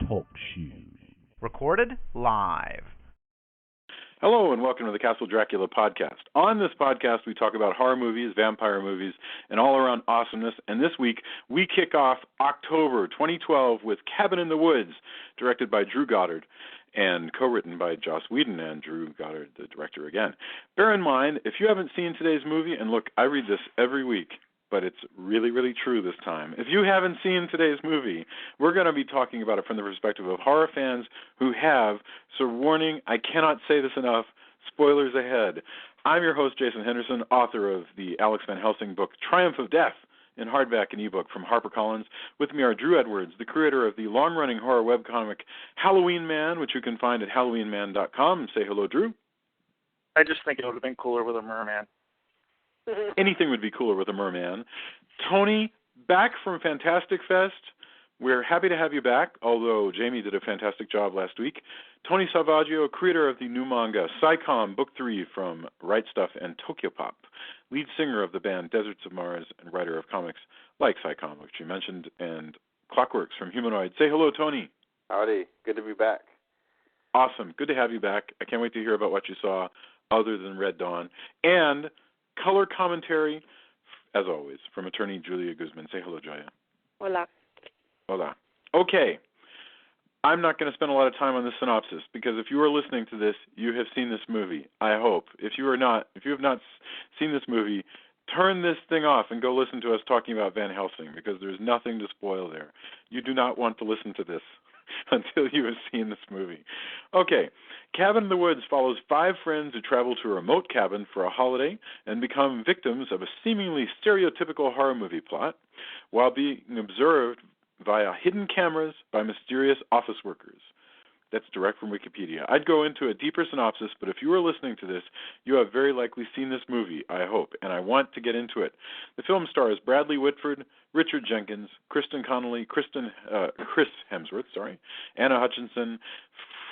Talk shoes. Recorded live. Hello and welcome to the Castle Dracula podcast. On this podcast, we talk about horror movies, vampire movies, and all-around awesomeness. And this week, we kick off October 2012 with Cabin in the Woods, directed by Drew Goddard and co-written by Joss Whedon and Drew Goddard, the director again. Bear in mind, if you haven't seen today's movie, and look, I read this every week, but it's really, really true this time. If you haven't seen today's movie, we're going to be talking about it from the perspective of horror fans who have. So warning, I cannot say this enough, spoilers ahead. I'm your host, Jason Henderson, author of the Alex Van Helsing book, Triumph of Death, in hardback and ebook from HarperCollins. With me are Drew Edwards, the creator of the long-running horror webcomic Halloween Man, which you can find at halloweenman.com. Say hello, Drew. I just think it would have been cooler with a merman. Anything would be cooler with a merman. Tony, back from Fantastic Fest. We're happy to have you back, although Jamie did a fantastic job last week. Tony Salvaggio, creator of the new manga Psycom Book 3 from Right Stuff and Tokyopop, lead singer of the band Deserts of Mars, and writer of comics like Psycom, which you mentioned, and Clockworks from Humanoid. Say hello, Tony. Howdy. Good to be back. Awesome. Good to have you back. I can't wait to hear about what you saw other than Red Dawn. And color commentary, as always, from attorney Julia Guzman. Say hello, Julia. Hola. Hola. Okay. I'm not going to spend a lot of time on the synopsis because if you are listening to this, you have seen this movie, I hope. If you have not seen this movie, turn this thing off and go listen to us talking about Van Helsing because there's nothing to spoil there. You do not want to listen to this until you have seen this movie. Okay, Cabin in the Woods follows 5 friends who travel to a remote cabin for a holiday and become victims of a seemingly stereotypical horror movie plot while being observed via hidden cameras by mysterious office workers. That's direct from Wikipedia. I'd go into a deeper synopsis, but if you are listening to this, you have very likely seen this movie, I hope, and I want to get into it. The film stars Bradley Whitford, Richard Jenkins, Kristen Connolly, Chris Hemsworth, Anna Hutchinson,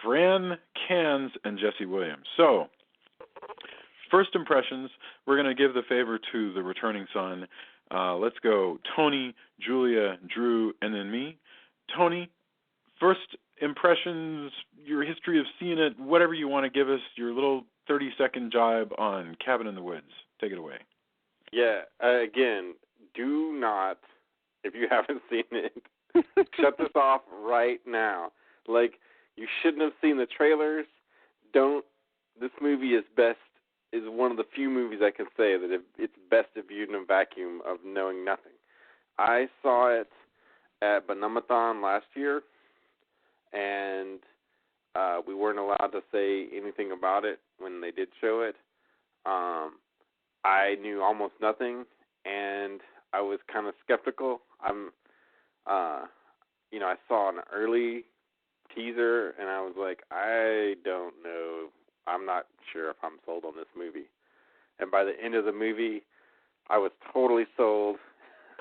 Fran Kans, and Jesse Williams. So, first impressions, we're going to give the favor to the returning son. Let's go Tony, Julia, Drew, and then me. Tony, first impressions, your history of seeing it, whatever you want to give us, your little 30-second jibe on Cabin in the Woods. Take it away. Yeah, again, do not, if you haven't seen it, shut this off right now. Like, you shouldn't have seen the trailers. This movie is one of the few movies I can say that it's best if viewed in a vacuum of knowing nothing. I saw it at Banamathon last year, and we weren't allowed to say anything about it when they did show it. I knew almost nothing, and I was kind of skeptical. I saw an early teaser, and I was like, I don't know. I'm not sure if I'm sold on this movie. And by the end of the movie, I was totally sold.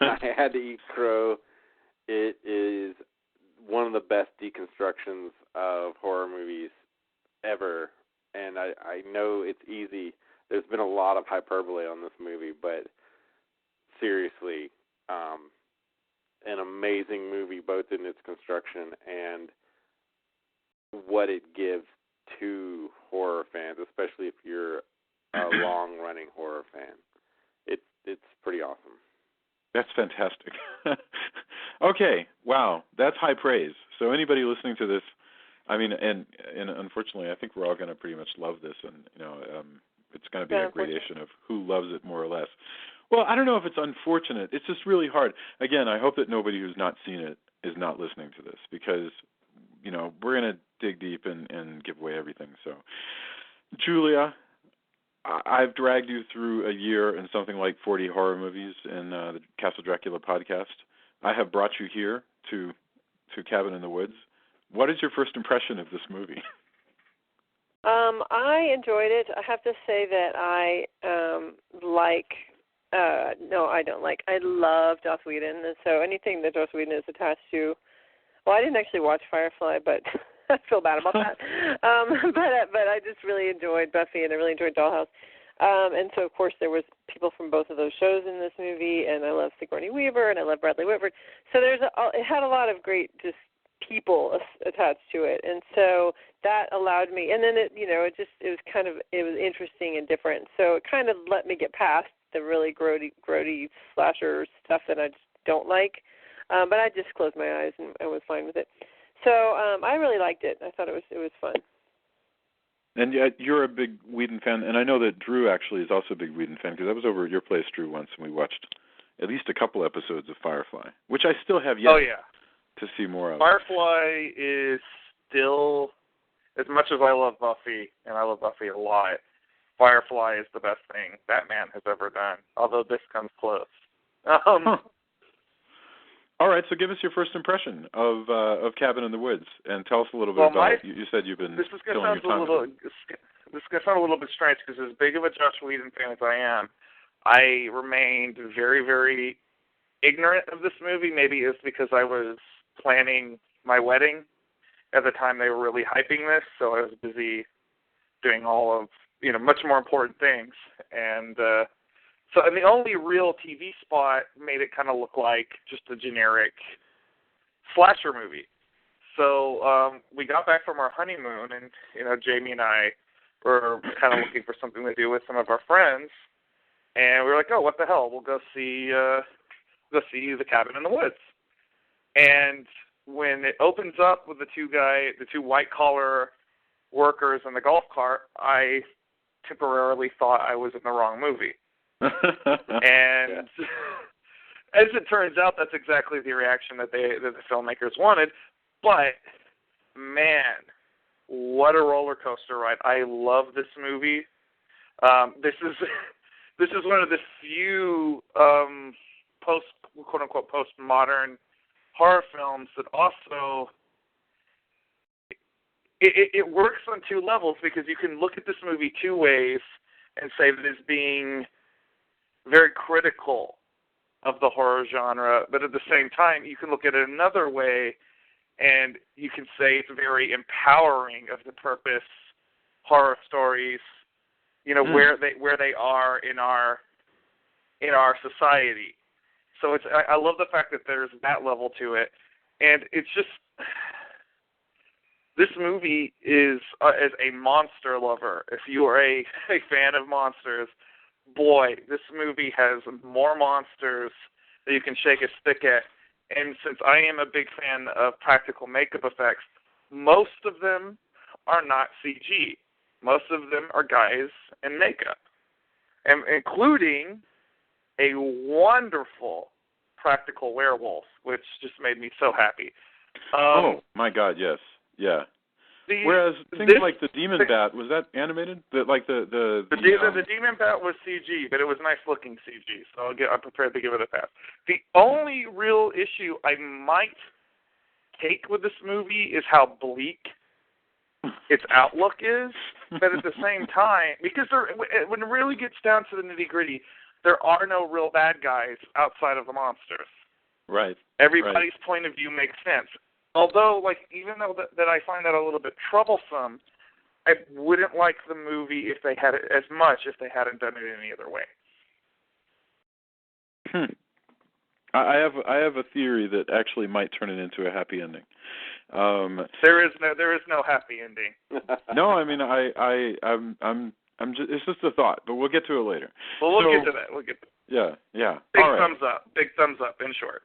I had to eat crow. It is one of the best deconstructions of horror movies ever. And I know it's easy. There's been a lot of hyperbole on this movie, but seriously, an amazing movie both in its construction and what it gives to horror fans, especially if you're a long-running horror fan. It's pretty awesome. That's fantastic. Okay, wow, that's high praise. So anybody listening to this, I mean, and unfortunately, I think we're all going to pretty much love this, and it's going to be a gradation of who loves it more or less. Well, I don't know if it's unfortunate. It's just really hard. Again, I hope that nobody who's not seen it is not listening to this because, we're going to dig deep and give away everything. So, Julia, I've dragged you through a year and something like 40 horror movies in the Castle Dracula podcast. I have brought you here to Cabin in the Woods. What is your first impression of this movie? I enjoyed it. I have to say that I love Joss Whedon, and so anything that Joss Whedon is attached to, well, I didn't actually watch Firefly, but I feel bad about that. But I just really enjoyed Buffy, and I really enjoyed Dollhouse. And so, of course, there was people from both of those shows in this movie, and I love Sigourney Weaver, and I love Bradley Whitford. So it had a lot of great just people attached to it, and so that allowed me. And then it was interesting and different. So it kind of let me get past the really grody slasher stuff that I just don't like. But I just closed my eyes and I was fine with it. So I really liked it. I thought it was fun. And you're a big Whedon fan, and I know that Drew actually is also a big Whedon fan, because I was over at your place, Drew, once, and we watched at least a couple episodes of Firefly, which I still have yet to see more of. Firefly is still, as much as I love Buffy, and I love Buffy a lot, Firefly is the best thing Batman has ever done, although this comes close. All right, so give us your first impression of Cabin in the Woods, and tell us a little bit about it. You said you've been killing your time. This is going to sound a little bit strange, because as big of a Joss Whedon fan as I am, I remained very, very ignorant of this movie. Maybe it's because I was planning my wedding at the time they were really hyping this, so I was busy doing all of, much more important things. And and the only real TV spot made it kind of look like just a generic slasher movie. So we got back from our honeymoon, and Jamie and I were kind of looking for something to do with some of our friends, and we were like, "Oh, what the hell? We'll go see The Cabin in the Woods." And when it opens up with the two white collar workers in the golf cart, I temporarily thought I was in the wrong movie. And as it turns out, that's exactly the reaction that the filmmakers wanted. But man, what a roller coaster ride! I love this movie. This is one of the few quote unquote postmodern horror films that also it works on two levels, because you can look at this movie two ways and say that it's being very critical of the horror genre, but at the same time, you can look at it another way, and you can say it's very empowering of the purpose horror stories, where they are in our society. So I love the fact that there's that level to it, and it's just this movie is as a monster lover. If you are a fan of monsters, boy, this movie has more monsters that you can shake a stick at. And since I am a big fan of practical makeup effects, most of them are not CG. Most of them are guys in makeup, and including a wonderful practical werewolf, which just made me so happy. Oh, my God, yes. Yeah. Whereas things like the demon bat, was that animated? The demon bat was CG, but it was nice looking CG, so I'm prepared to give it a pass. The only real issue I might take with this movie is how bleak its outlook is, but at the same time, because when it really gets down to the nitty gritty, there are no real bad guys outside of the monsters. Right. Everybody's point of view makes sense. Although, even though that I find that a little bit troublesome, I wouldn't like the movie if they had it as much if they hadn't done it any other way. I have a theory that actually might turn it into a happy ending. There is no happy ending. No, I mean I'm just, it's just a thought, but we'll get to it later. Well, we'll get to that. Yeah. Big All right. thumbs up. Big thumbs up. In short.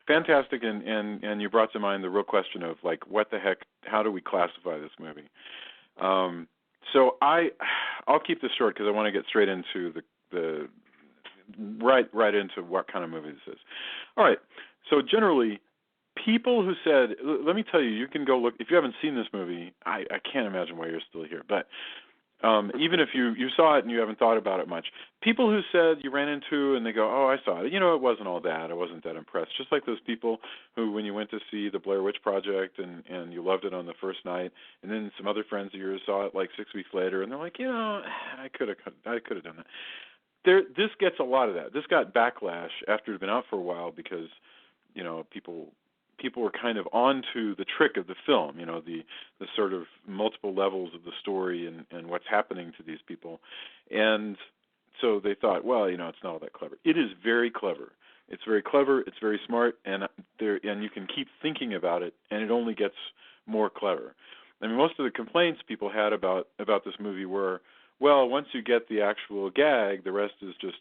Fantastic, and you brought to mind the real question of what the heck? How do we classify this movie? So I'll keep this short because I want to get straight into the right into what kind of movie this is. All right. So generally, people who said, let me tell you, you can go look if you haven't seen this movie. I can't imagine why you're still here, but. Even if you saw it and you haven't thought about it much, people who said you ran into and they go, oh, I saw it. It wasn't all that. I wasn't that impressed. Just like those people who, when you went to see the Blair Witch Project and you loved it on the first night, and then some other friends of yours saw it 6 weeks later, and they're like, I could have done that. This gets a lot of that. This got backlash after it had been out for a while because, people people were kind of onto the trick of the film, the sort of multiple levels of the story and what's happening to these people. And so they thought, well, it's not all that clever. It is very clever. It's very clever, it's very smart, and you can keep thinking about it, and it only gets more clever. I mean, most of the complaints people had about this movie were, well, once you get the actual gag, the rest is just,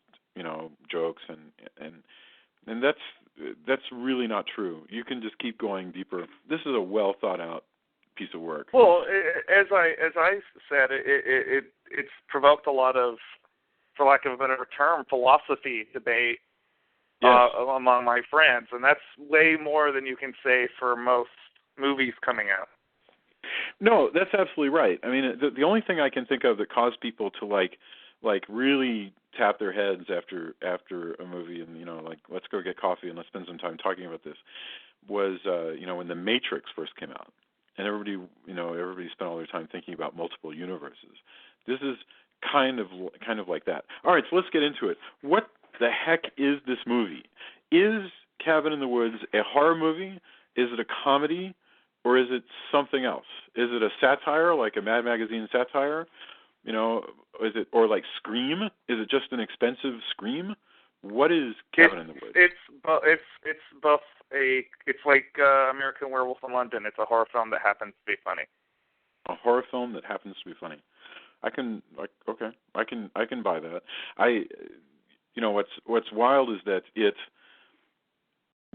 jokes, and that's really not true. You can just keep going deeper. This is a well thought out piece of work. Well, as I said, it's provoked a lot of, for lack of a better term, philosophy debate among my friends, and that's way more than you can say for most movies coming out. No, that's absolutely right. I mean, the only thing I can think of that caused people to like really tap their heads after a movie and let's go get coffee and let's spend some time talking about this was when The Matrix first came out, and everybody spent all their time thinking about multiple universes. This is kind of like that. All right, so let's get into it. What the heck is this movie? Is Cabin in the Woods a horror movie? Is it a comedy? Or is it something else? Is it a satire, like a Mad Magazine satire? Is it, or like Scream? Is it just an expensive Scream? What is Cabin in the Woods? It's both it's like American Werewolf in London. It's a horror film that happens to be funny. A horror film that happens to be funny. I can buy that. What's wild is that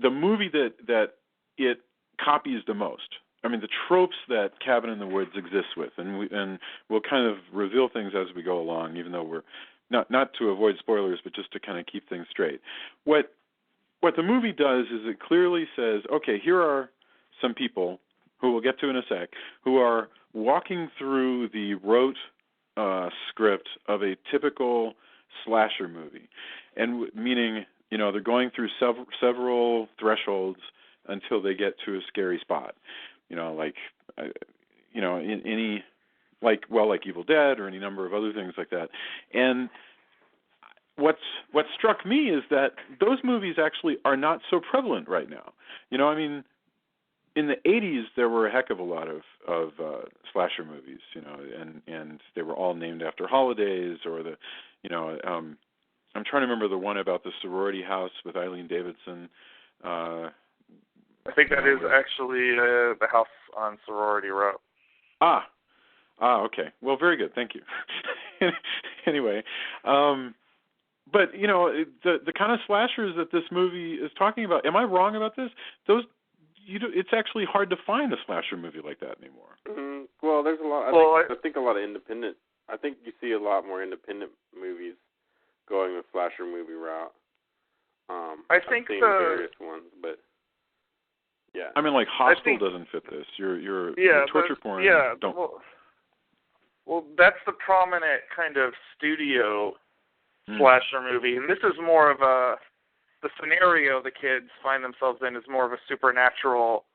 the movie that it copies the most. I mean, the tropes that Cabin in the Woods exists with, and we'll kind of reveal things as we go along, even though we're not to avoid spoilers, but just to kind of keep things straight. What the movie does is it clearly says, okay, here are some people who we'll get to in a sec, who are walking through the rote script of a typical slasher movie, and meaning they're going through several thresholds until they get to a scary spot, in any, like Evil Dead or any number of other things like that. And what struck me is that those movies actually are not so prevalent right now. I mean, in the 80s there were a heck of a lot of slasher movies, and they were all named after holidays or I'm trying to remember the one about the sorority house with Eileen Davidson. I think that is actually the house on Sorority Row. Okay. Well, very good. Thank you. Anyway, but the kind of slashers that this movie is talking about. Am I wrong about this? It's actually hard to find a slasher movie like that anymore. Mm-hmm. Well, there's a lot. I think a lot of independent. I think you see a lot more independent movies going the slasher movie route. I think I've seen various ones, but. Yeah. I mean, like Hostel doesn't fit this. Your torture porn. Yeah. Don't. Well, that's the prominent kind of studio slasher movie, and this is more of the scenario the kids find themselves in is more of a supernatural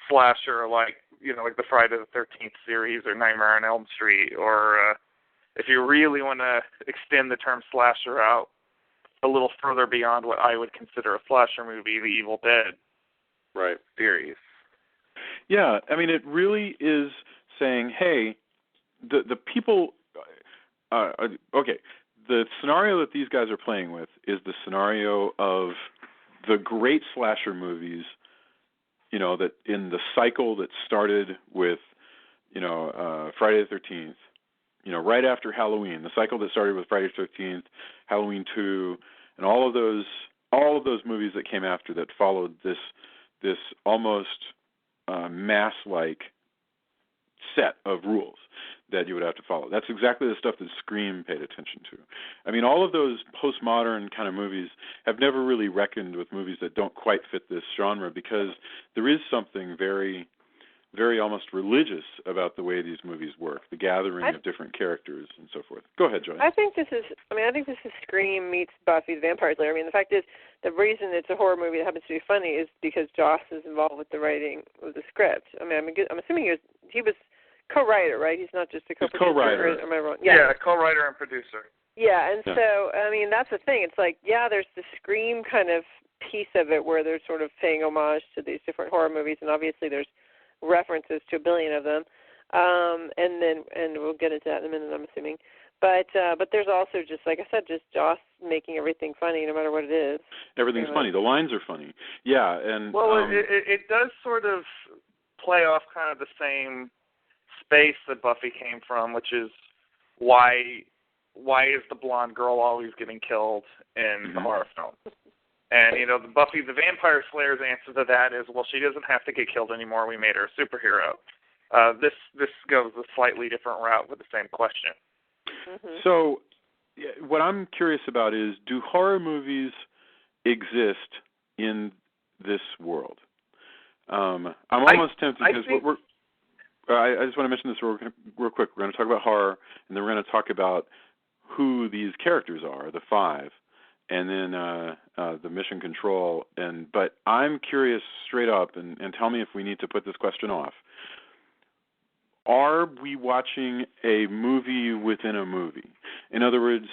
slasher, like the Friday the 13th series or Nightmare on Elm Street, or if you really want to extend the term slasher out a little further beyond what I would consider a slasher movie, the Evil Dead. Right. Series. Yeah, I mean, it really is saying, hey, the people, okay, the scenario that these guys are playing with is the scenario of the great slasher movies, that in the cycle that started with, Friday the 13th, right after Halloween, the cycle that started with Friday the 13th, Halloween 2, and all of those movies that came after that followed this almost mass-like set of rules that you would have to follow. That's exactly the stuff that Scream paid attention to. I mean, all of those postmodern kind of movies have never really reckoned with movies that don't quite fit this genre, because there is something very, very almost religious about the way these movies work, the gathering of different characters and so forth. Go ahead, Joy. I think this is Scream meets Buffy the Vampire Slayer. I mean, the fact is, the reason it's a horror movie that happens to be funny is because Joss is involved with the writing of the script. I mean, I'm assuming he was co-writer, right? He's not just a co-producer. Co-writer. Am I wrong? Yeah, co-writer and producer. Yeah, and so, I mean, that's the thing. It's like, yeah, there's the Scream kind of piece of it where they're sort of paying homage to these different horror movies, and obviously there's references to a billion of them. And we'll get into that in a minute, I'm assuming. But there's also just, like I said, just Joss making everything funny no matter what it is. Everything's funny. The lines are funny. Yeah, and it does sort of play off kind of the same space that Buffy came from, which is why is the blonde girl always getting killed in the horror film? And, the Buffy the Vampire Slayer's answer to that is, well, she doesn't have to get killed anymore. We made her a superhero. This goes a slightly different route with the same question. Mm-hmm. So what I'm curious about is, do horror movies exist in this world? I'm almost tempted because I just want to mention this real quick. We're going to talk about horror, and then we're going to talk about who these characters are, the 5, and then the mission control. But I'm curious straight up, and tell me if we need to put this question off. Are we watching a movie within a movie? In other words,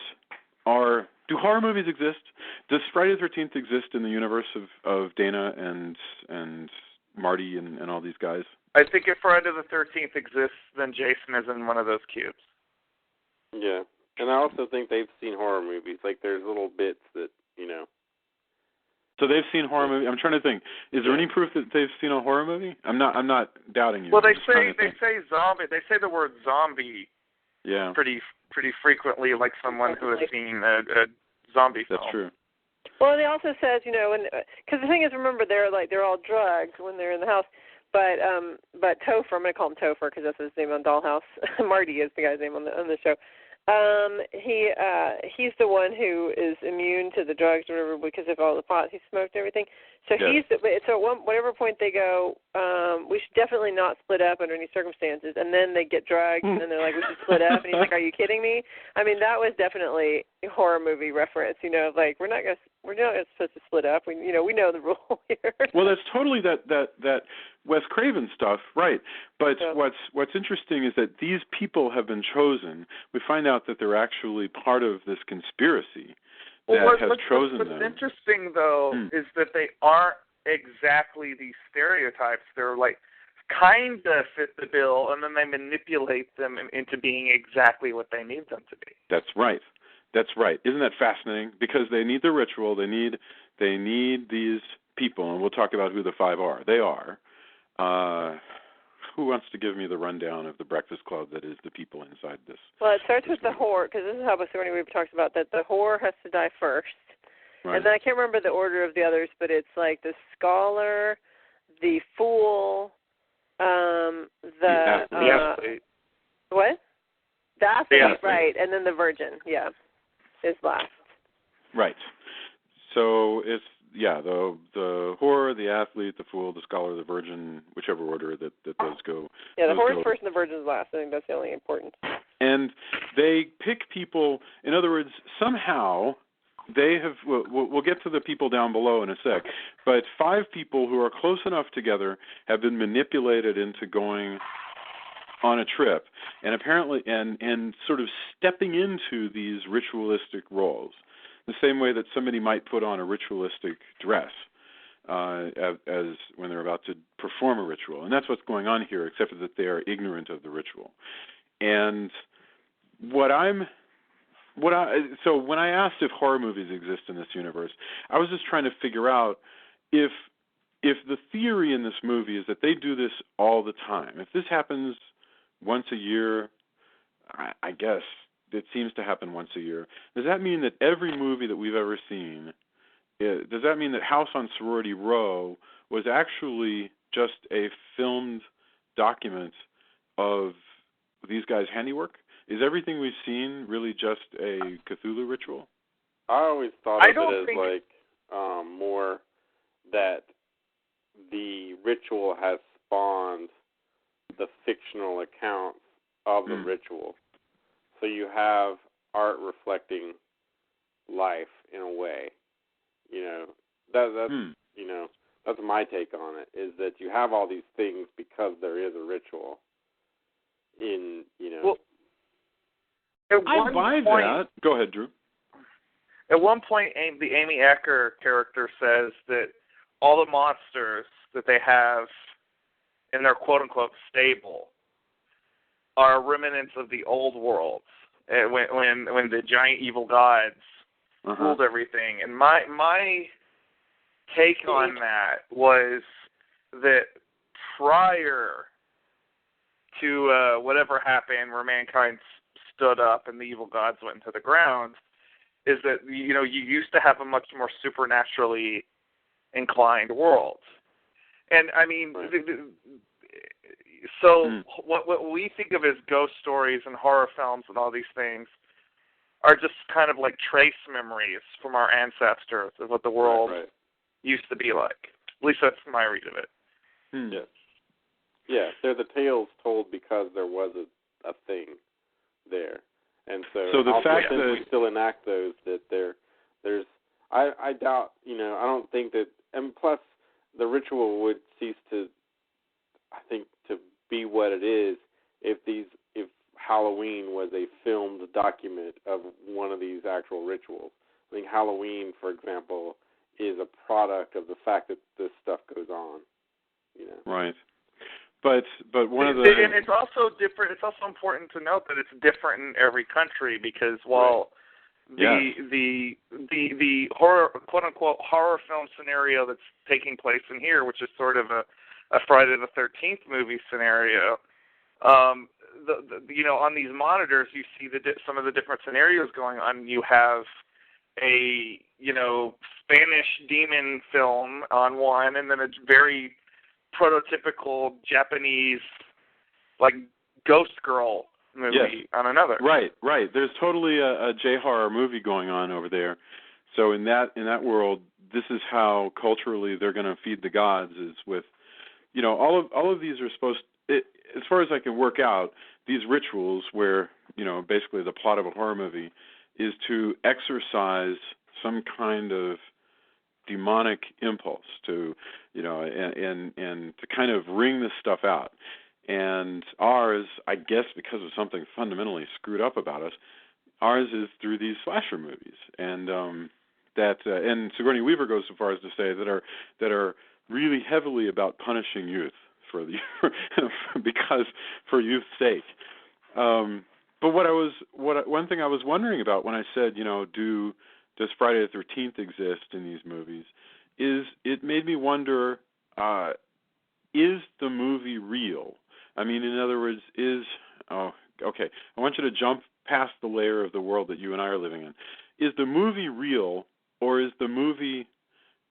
do horror movies exist? Does Friday the 13th exist in the universe of Dana and Marty and all these guys? I think if Friday the 13th exists, then Jason is in one of those cubes. Yeah. And I also think they've seen horror movies. Like, there's little bits that, So they've seen horror movies. I'm trying to think. Is there any proof that they've seen a horror movie? I'm not doubting you. Well, they say zombie. They say the word zombie. Yeah. Pretty frequently, like someone who has seen a zombie film. That's true. Well, it also says, because the thing is, remember, they're all drugged when they're in the house. But Topher, I'm going to call him Topher because that's his name on Dollhouse. Marty is the guy's name on the show. He's the one who is immune to the drugs or whatever because of all the pot he smoked and everything. So so at whatever point they go, we should definitely not split up under any circumstances. And then they get drugged, and then they're like, we should split up. And he's like, are you kidding me? I mean, that was definitely a horror movie reference. Like we're not supposed to split up. We know the rule here. Well, that's totally that Wes Craven stuff, right? But what's interesting is that these people have been chosen. We find out that they're actually part of this conspiracy that has chosen them. What's interesting, though, is that they aren't exactly these stereotypes. They're like kind of fit the bill, and then they manipulate them into being exactly what they need them to be. That's right. Isn't that fascinating? Because they need the ritual. They need these people, and we'll talk about who the 5 are. They are. Who wants to give me the rundown of the Breakfast Club that is the people inside this? Well, it starts with the whore, because this is how Sigourney Weaver talks about that the whore has to die first. Right. And then I can't remember the order of the others, but it's like the scholar, the fool, the athlete. What? The athlete, right, and then the virgin, is last. Right. So it's the whore, the athlete, the fool, the scholar, the virgin, whichever order that those go. Yeah, the whore's first and the virgin's last. I think that's the only important. And they pick people. In other words, somehow they have. We'll get to the people down below in a sec. But 5 people who are close enough together have been manipulated into going on a trip, and apparently, and sort of stepping into these ritualistic roles. The same way that somebody might put on a ritualistic dress as when they're about to perform a ritual. And that's what's going on here, except that they are ignorant of the ritual. And so when I asked if horror movies exist in this universe, I was just trying to figure out if the theory in this movie is that they do this all the time. If this happens once a year, I guess it seems to happen once a year. Does that mean that every movie that we've ever seen, does that mean that House on Sorority Row was actually just a filmed document of these guys' handiwork? Is everything we've seen really just a Cthulhu ritual? I always thought of it as like more that the ritual has spawned the fictional accounts of the ritual. So you have art reflecting life in a way. That's my take on it, is that you have all these things because there is a ritual in. Well, I buy that. Go ahead, Drew. At one point, the Amy Acker character says that all the monsters that they have in their quote-unquote stable are remnants of the old world, when the giant evil gods ruled everything. And my take on that was that prior to whatever happened, where mankind stood up and the evil gods went into the ground, is that you used to have a much more supernaturally inclined world. And I mean, so what we think of as ghost stories and horror films and all these things are just kind of like trace memories from our ancestors of what the world used to be like. At least that's my read of it. Yes. Yeah, they're the tales told because there was a thing there. And so the fact that we still enact those, that there's I doubt, I don't think that, and plus the ritual would cease to, I think, to be what it is if Halloween was a filmed document of one of these actual rituals. I think Halloween, for example, is a product of the fact that this stuff goes on. Right. But one of the, and it's also different. It's also important to note that it's different in every country, because while the horror, quote unquote, horror film scenario that's taking place in here, which is sort of a Friday the 13th movie scenario, on these monitors you see some of the different scenarios going on. You have a Spanish demon film on one, and then a very prototypical Japanese ghost girl movie on another. Right. There's totally a J-horror movie going on over there. So in that world, this is how culturally they're going to feed the gods, is with, all of these are supposed, as far as I can work out, these rituals where, basically the plot of a horror movie is to exercise some kind of demonic impulse to, and to kind of wring this stuff out. And ours, I guess because of something fundamentally screwed up about us, ours is through these slasher movies. And and Sigourney Weaver goes so far as to say that are really heavily about punishing youth because for youth's sake. But one thing I was wondering about when I said, does Friday the 13th exist in these movies, is it made me wonder, is the movie real? I mean, in other words, I want you to jump past the layer of the world that you and I are living in. Is the movie real, or is the movie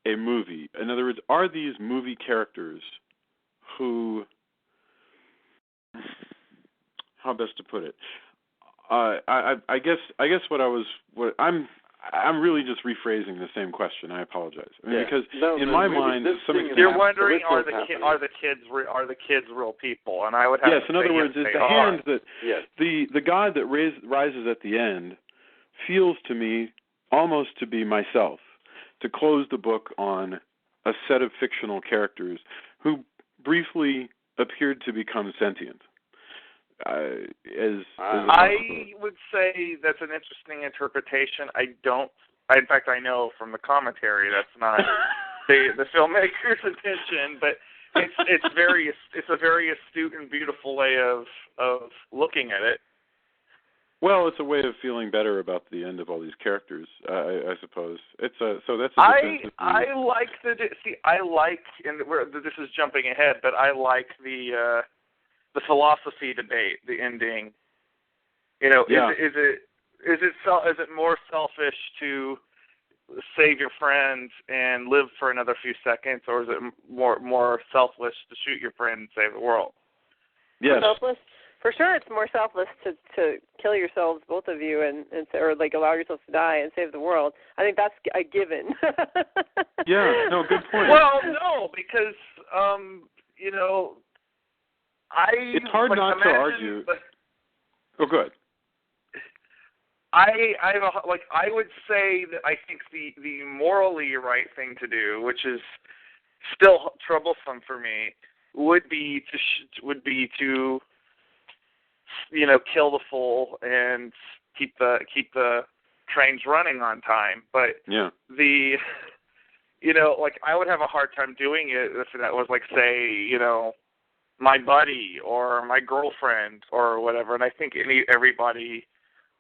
a movie? In other words, are these movie characters who, how best to put it? I guess I'm really just rephrasing the same question. I apologize. Because in my mind, you're wondering, are the kids real people? And I would have to say in other words, is the hand that the God that rises at the end feels to me almost to be myself, to close the book on a set of fictional characters who briefly appeared to become sentient. I would say that's an interesting interpretation. In fact, I know from the commentary that's not the filmmaker's intention, but it's a very astute and beautiful way of looking at it. Well, it's a way of feeling better about the end of all these characters, I suppose. It's so that's. I like and this is jumping ahead, but I like the philosophy debate, the ending. Is it more selfish to save your friends and live for another few seconds, or is it more selfless to shoot your friend and save the world? Yes. Selfless. For sure, it's more selfless to kill yourselves, both of you, and allow yourselves to die and save the world. I think that's a given. Yeah. No. Good point. Well, no, because it's hard not to argue. Oh, good. I would say that I think the morally right thing to do, which is still troublesome for me, would be to kill the fool and keep the trains running on time. But like I would have a hard time doing it if that was like, say, my buddy or my girlfriend or whatever. And I think everybody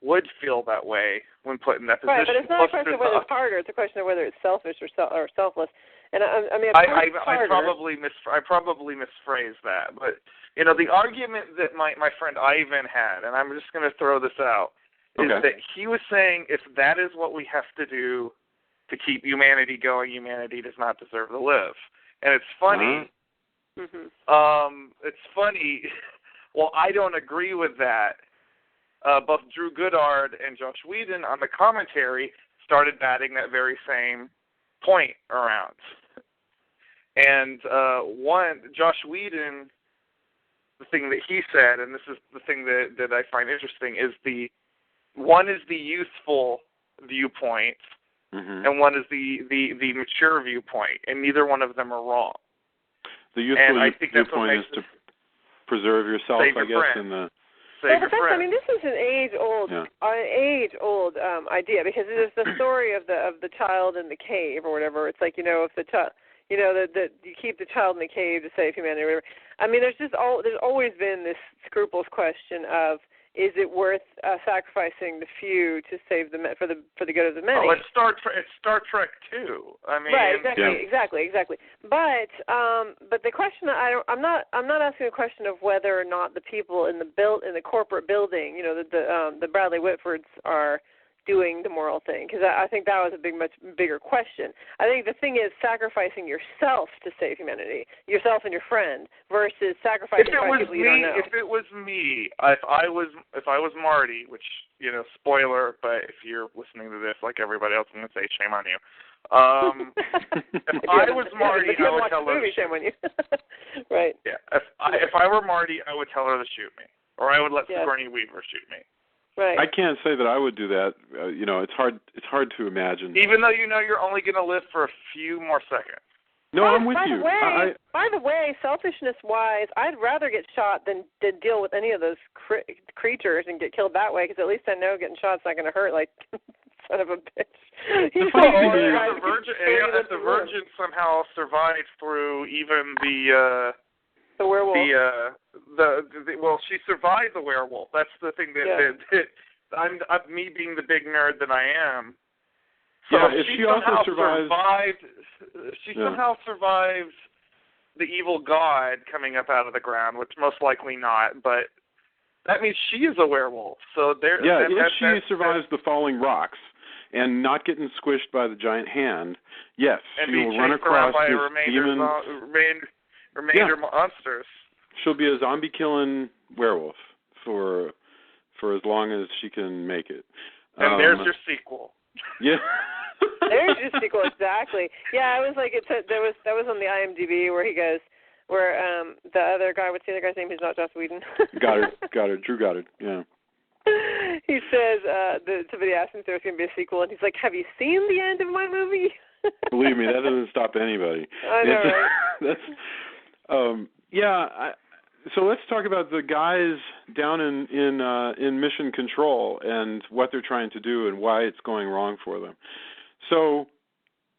would feel that way when put in that position. Right, but it's not a question of whether it's harder. It's a question of whether it's selfish or selfless. And I probably misphrased that. But the argument that my friend Ivan had, and I'm just going to throw this out, is that he was saying if that is what we have to do to keep humanity going, humanity does not deserve to live. And it's funny. It's funny. Well, I don't agree with that. Both Drew Goddard and Joss Whedon on the commentary started batting that very same point around. And Joss Whedon, the thing that he said, and this is the thing that I find interesting, is one is the youthful viewpoint, and one is the mature viewpoint, and neither one of them are wrong. The youthful viewpoint is to preserve yourself, I guess, in the... this is an age-old idea, because it is the story of the child in the cave or whatever. It's like, if the child, that you keep the child in the cave to save humanity or whatever. I mean, there's always been this scrupulous question of, is it worth sacrificing the few to save for the good of the many? Oh, it's Star Trek too. I mean, right, exactly. But the question I'm not asking a question of whether or not the people in the corporate building, the Bradley Whitfords are doing the moral thing, because I think that was a much bigger question. I think the thing is sacrificing yourself to save humanity, yourself and your friend, versus sacrificing people you don't know. If it was me, if I was Marty, which spoiler, but if you're listening to this, like everybody else, I'm gonna say shame on you. If I was Marty, I would tell her to shoot me. Right. Yeah. If I were Marty, I would tell her to shoot me, or I would let Sigourney Weaver shoot me. Right. I can't say that I would do that. It's hard to imagine. Even though you're only going to live for a few more seconds. No, I'm with you. By the way, selfishness-wise, I'd rather get shot than deal with any of those creatures and get killed that way, because at least I know getting shot's not going to hurt like son of a bitch. If the virgin somehow survived through even the werewolf. She survived the werewolf. That's the thing that I'm me being the big nerd that I am. So if she also somehow survives the evil god coming up out of the ground, which most likely not, but that means she is a werewolf. So if she survives the falling rocks and not getting squished by the giant hand, yes, she will run across this remainder monsters. She'll be a zombie-killing werewolf for as long as she can make it. And there's your sequel. Yeah. There's your sequel, exactly. Yeah, I was like, that was on the IMDb where he goes, where the other guy, what's the other guy's name? He's not Joss Whedon. Goddard, Drew Goddard. Yeah. He says somebody asked him if there was going to be a sequel, and he's like, "Have you seen the end of my movie?" Believe me, that doesn't stop anybody. I know, right? So let's talk about the guys down in Mission Control and what they're trying to do and why it's going wrong for them. So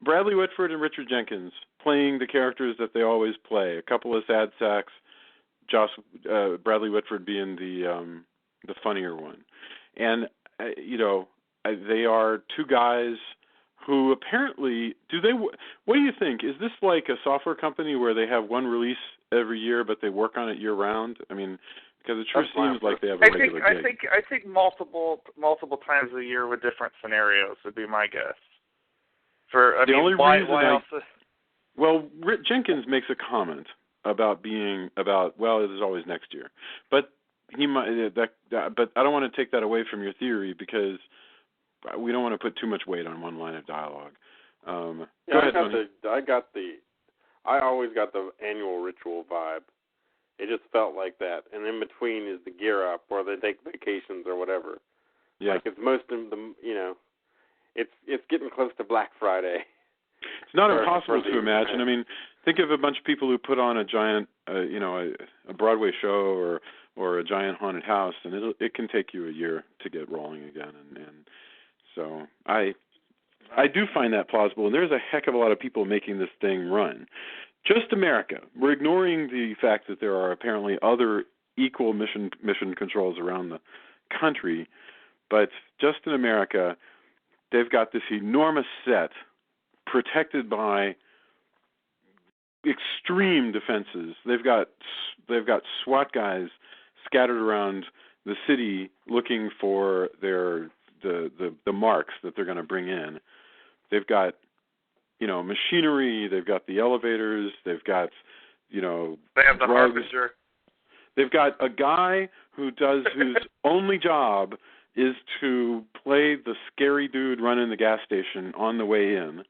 Bradley Whitford and Richard Jenkins playing the characters that they always play. A couple of sad sacks. Bradley Whitford being the funnier one, and they are two guys who apparently what do you think? Is this like a software company where they have one release every year, but they work on it year round? I mean, because it sure seems like they have a regular gig. I think multiple times a year with different scenarios would be my guess. Jenkins makes a comment about there's always next year, but he might. But I don't want to take that away from your theory because we don't want to put too much weight on one line of dialogue. Go ahead, Tony. I always got the annual ritual vibe. It just felt like that, and in between is the gear up or they take vacations or whatever. Yeah, like it's most of them. It's getting close to Black Friday. It's not impossible to imagine. I mean, think of a bunch of people who put on a giant, a Broadway show or or a giant haunted house, and it can take you a year to get rolling again. And so I do find that plausible, and there's a heck of a lot of people making this thing run. Just America. We're ignoring the fact that there are apparently other equal mission controls around the country, but just in America, they've got this enormous set protected by extreme defenses. They've got SWAT guys scattered around the city looking for the marks that they're going to bring in. They've got machinery. They've got the elevators. They've got they have the drugs. harbinger. They've got a guy whose only job is to play the scary dude running the gas station on the way in.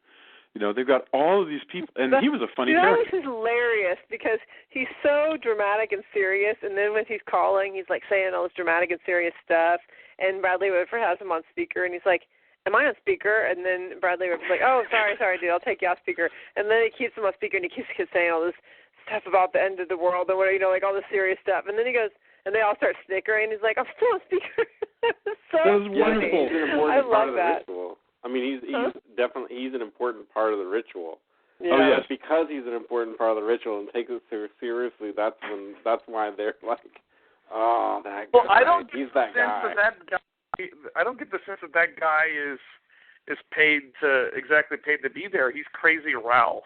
They've got all of these people, and he was a funny character. This is hilarious because he's so dramatic and serious, and then when he's calling, he's like saying all this dramatic and serious stuff, and Bradley Whitford has him on speaker, and he's like, am I on speaker? And then Bradley Whitford's like, oh, sorry, dude, I'll take you off speaker. And then he keeps him on speaker, and he keeps saying all this stuff about the end of the world and like all this serious stuff. And then he goes, and they all start snickering. He's like, I'm still on speaker. So that was wonderful. I love that. Ritual. I mean, he's definitely an important part of the ritual. Yeah. Oh, yes. Because he's an important part of the ritual and takes it seriously, that's why they're like, oh, that guy. Well, I don't get he's the that sense guy. that guy. I don't get the sense that guy is paid to be there. He's Crazy Ralph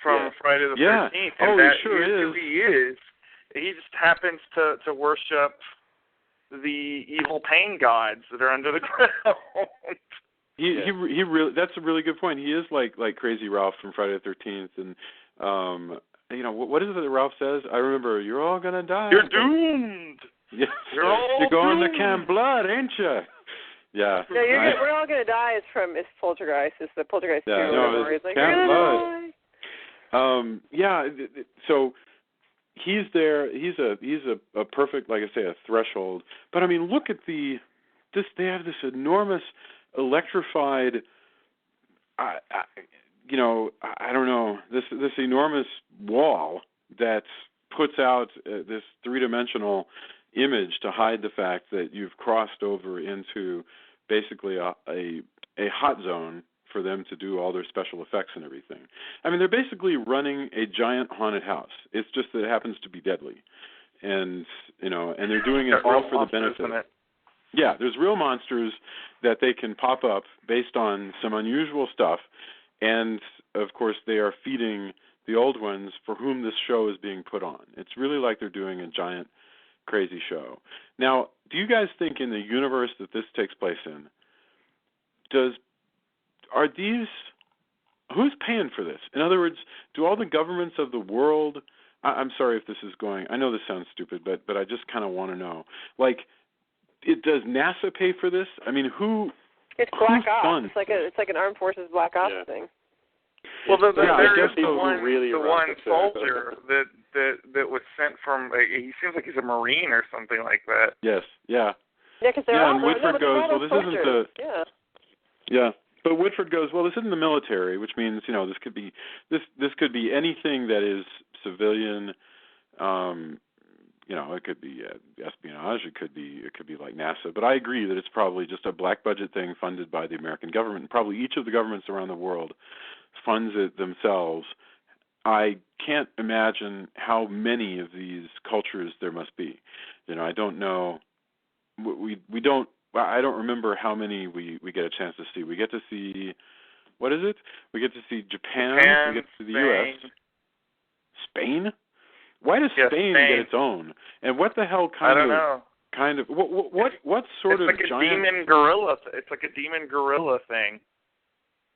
from Friday the 13th. Oh, and he sure is. Who he is. He just happens to worship the evil pain gods that are under the ground. He really, that's a really good point. He is like Crazy Ralph from Friday the 13th, and what is it that Ralph says? I remember, you're all gonna die. You're doomed. Yes. You're going doomed. to Camp Blood, ain't you? Yeah. Yeah, we're all gonna die. It's Poltergeist. It's the Poltergeist 2. No, It's like, Camp Blood. Blood. So he's there. He's a perfect, like I say, a threshold. But I mean, look at they have this enormous electrified, I don't know, this enormous wall that puts out this three-dimensional image to hide the fact that you've crossed over into basically a hot zone for them to do all their special effects and everything. I mean, they're basically running a giant haunted house. It's just that it happens to be deadly, and and they're doing it all for the benefit. Yeah, there's real monsters that they can pop up based on some unusual stuff, and of course they are feeding the old ones for whom this show is being put on. It's really like they're doing a giant, crazy show. Now, do you guys think in the universe that this takes place in, who's paying for this? In other words, do all the governments of the world, I'm sorry if this is going, I know this sounds stupid, but I just kind of want to know, does NASA pay for this? I mean, It's Black Ops. Funds? It's like an Armed Forces Black Ops thing. Well, there is the really one soldier that was sent from. He seems like he's a Marine or something like that. Yes. Yeah. Yeah, because they're all. And Whitford goes, well, this soldiers. isn't the. Yeah. Yeah. But Whitford goes, well, this isn't the military, which means this could be anything that is civilian. It could be espionage. It could be like NASA. But I agree that it's probably just a black budget thing funded by the American government. And probably each of the governments around the world funds it themselves. I can't imagine how many of these cultures there must be. I don't know. We don't. I don't remember how many we get a chance to see. We get to see, what is it? We get to see Japan. We get to see the U.S. Spain. Why does Spain get its own? And what the hell kind of? I don't know. What sort of giant? Demon gorilla. It's like a demon gorilla thing.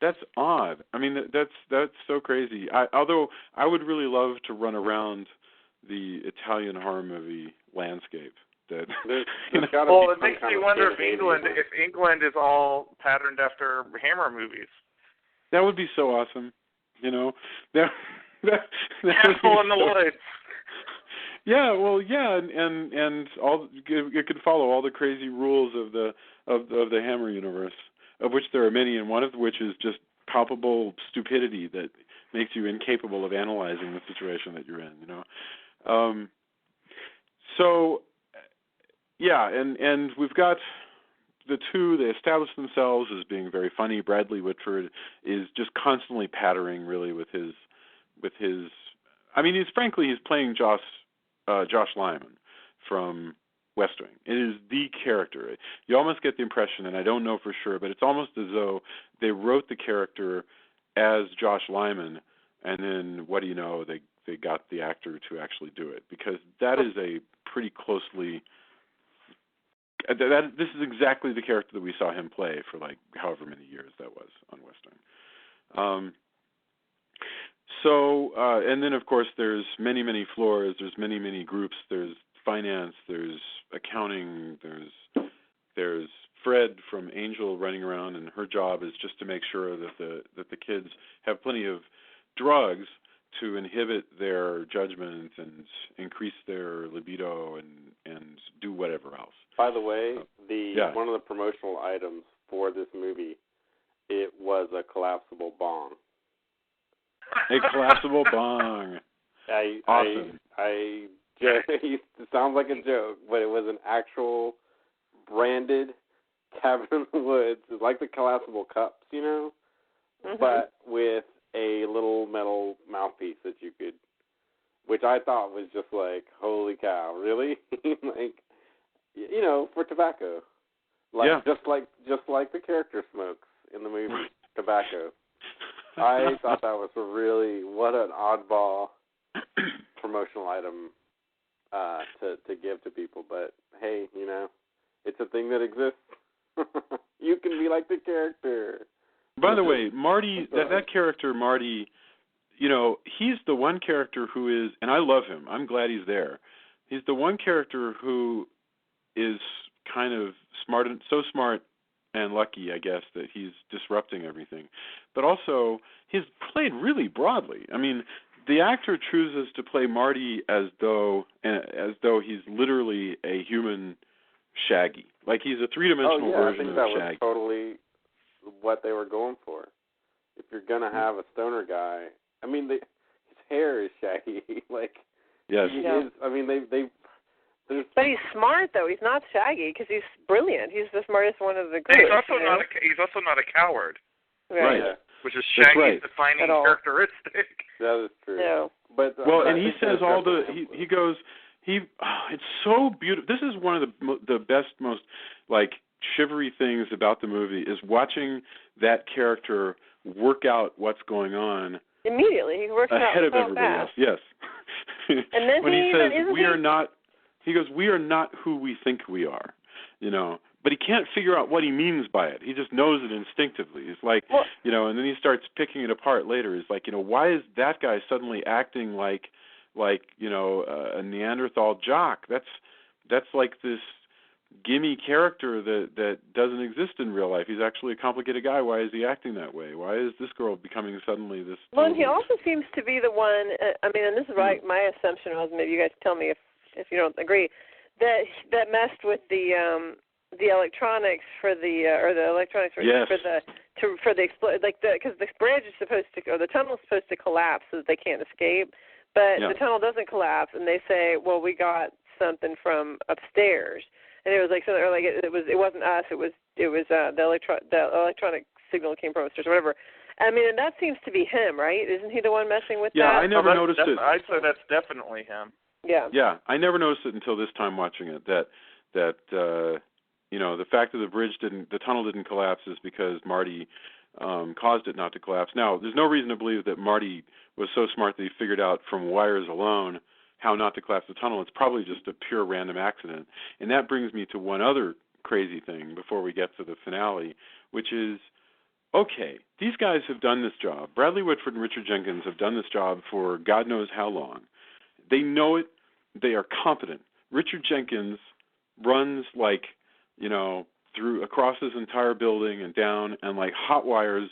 That's odd. I mean, that's so crazy. Although I would really love to run around the Italian horror movie landscape. Well, it makes me wonder if England is all patterned after Hammer movies. That would be so awesome. That Castle in the Woods. Yeah, well, yeah, and all it could follow all the crazy rules of the Hammer universe, of which there are many, and one of which is just palpable stupidity that makes you incapable of analyzing the situation that you're in. So Yeah, and we've got the two. They establish themselves as being very funny. Bradley Whitford is just constantly pattering, really, with his. I mean, he's playing Josh Lyman from West Wing. It is the character. You almost get the impression, and I don't know for sure, but it's almost as though they wrote the character as Josh Lyman, and then what do you know? They got the actor to actually do it, because that is a pretty closely. This is exactly the character that we saw him play for like however many years that was on West Wing. And then of course there's many floors. There's many groups. There's finance. There's accounting. There's Fred from Angel running around, and her job is just to make sure that the kids have plenty of drugs to inhibit their judgment and increase their libido and do whatever else. By the way, one of the promotional items for this movie, it was a collapsible bong. A collapsible bong. Awesome. It sounds like a joke, but it was an actual branded cabin in the woods. It's like the collapsible cups, you know, but with a little metal mouthpiece that you could, which I thought was just like, holy cow, really? Like, you know, for tobacco. Like, yeah. Just like the character smokes in the movie, tobacco. I thought that was what an oddball promotional item to give to people. But hey, you know, it's a thing that exists. You can be like the character. By the way, Marty, that character, Marty, you know, he's the one character who is, and I love him. I'm glad he's there. He's the one character who is kind of so smart and lucky, I guess, that he's disrupting everything. But also, he's played really broadly. I mean, the actor chooses to play Marty as though he's literally a human Shaggy. Like he's a three-dimensional version of Shaggy. I think that was totally what they were going for. If you're gonna have a stoner guy, I mean, his hair is Shaggy. Like, yes, he is. I mean, But he's smart though. He's not Shaggy because he's brilliant. He's the smartest one of the group. He's also not a coward. Right. Yeah. Which is Shaggy's defining characteristic. That is true. No. But and he says all he goes. It's so beautiful. This is one of the best, most like shivery things about the movie is watching that character work out what's going on immediately. He works ahead out of so everybody fast. else. Yes. And then when he says we are not, he goes, we are not who we think we are, you know. But he can't figure out what he means by it. He just knows it instinctively. It's like, you know, and then he starts picking it apart later. He's like, you know, why is that guy suddenly acting like you know, a Neanderthal jock? That's like this gimme character that doesn't exist in real life. He's actually a complicated guy. Why is he acting that way? Why is this girl becoming suddenly this? Well, and he also seems to be the one. I mean, and this is right. My assumption was, maybe you guys tell me if you don't agree, that messed with the electronics for the electronics yes. for the because the bridge is supposed to, or the tunnel is supposed to collapse so that they can't escape. But the tunnel doesn't collapse, and they say, "Well, we got something from upstairs," and it was like something, or like it wasn't us. It was the electronic signal came from upstairs, or whatever. I mean, and that seems to be him, right? Isn't he the one messing with that? Yeah, I never noticed it. I'd say that's definitely him. Yeah. Yeah, I never noticed it until this time watching it. That you know, the fact that the tunnel didn't collapse is because Marty caused it not to collapse. Now, there's no reason to believe that Marty was so smart that he figured out from wires alone how not to collapse the tunnel. It's probably just a pure random accident. And that brings me to one other crazy thing before we get to the finale, which is, okay, these guys have done this job. Bradley Whitford and Richard Jenkins have done this job for God knows how long. They know it. They are competent. Richard Jenkins runs like, you know, across his entire building and down, and like hot wires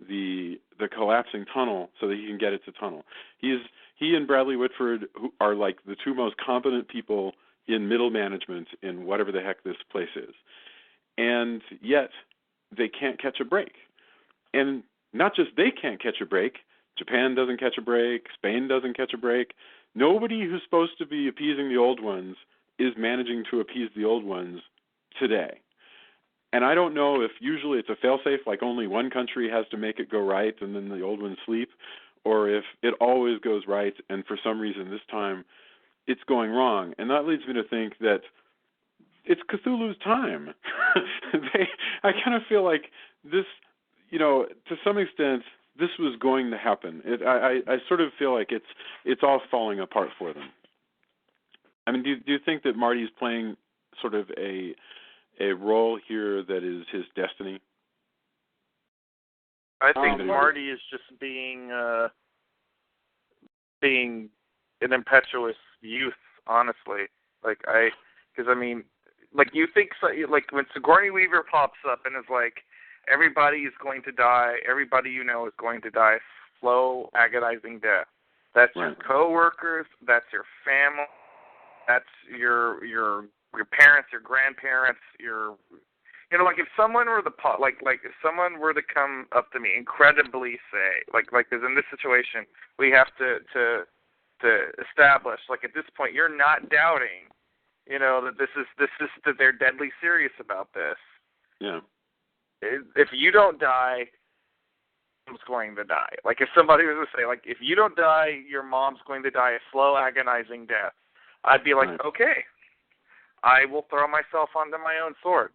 the collapsing tunnel so that he can get it to tunnel. He and Bradley Whitford are like the two most competent people in middle management in whatever the heck this place is. And yet they can't catch a break. And not just they can't catch a break, Japan doesn't catch a break, Spain doesn't catch a break. Nobody who's supposed to be appeasing the old ones is managing to appease the old ones today. And I don't know if usually it's a fail-safe, like only one country has to make it go right and then the old ones sleep, or if it always goes right and for some reason this time it's going wrong. And that leads me to think that it's Cthulhu's time. I kind of feel like this, to some extent, this was going to happen. I sort of feel like it's all falling apart for them. I mean, do you think that Marty's playing sort of a role here that is his destiny? I think Marty is just being an impetuous youth, honestly. Because you think so, like when Sigourney Weaver pops up and is like, everybody is going to die, everybody you know is going to die a slow, agonizing death. That's your coworkers, that's your family, that's your parents, your grandparents, if someone were if someone were to come up to me incredibly say, like in this situation, we have to establish, like at this point, you're not doubting, that this is that they're deadly serious about this. Yeah. If you don't die, mom's going to die. Like if somebody was to say, like, if you don't die, your mom's going to die a slow, agonizing death, I'd be like, okay, I will throw myself onto my own sword.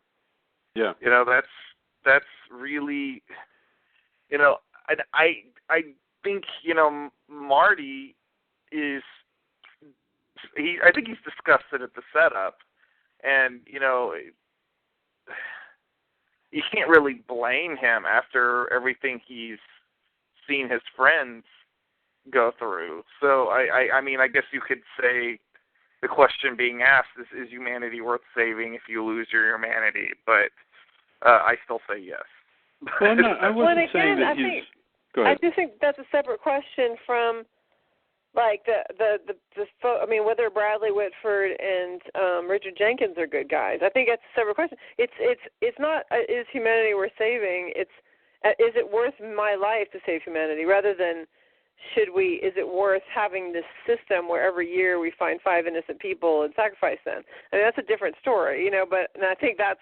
Yeah. That's really, I think, Marty is, I think he's disgusted at the setup, and, you can't really blame him after everything he's seen his friends go through. So, I mean, I guess you could say the question being asked is humanity worth saving if you lose your humanity? But I still say yes. Well, I wasn't saying that he's... Go ahead. I do think that's a separate question from, like, whether Bradley Whitford and Richard Jenkins are good guys. I think that's a separate question. It's not is humanity worth saving? It's is it worth my life to save humanity, rather than is it worth having this system where every year we find 5 innocent people and sacrifice them? I mean, that's a different story, but and I think that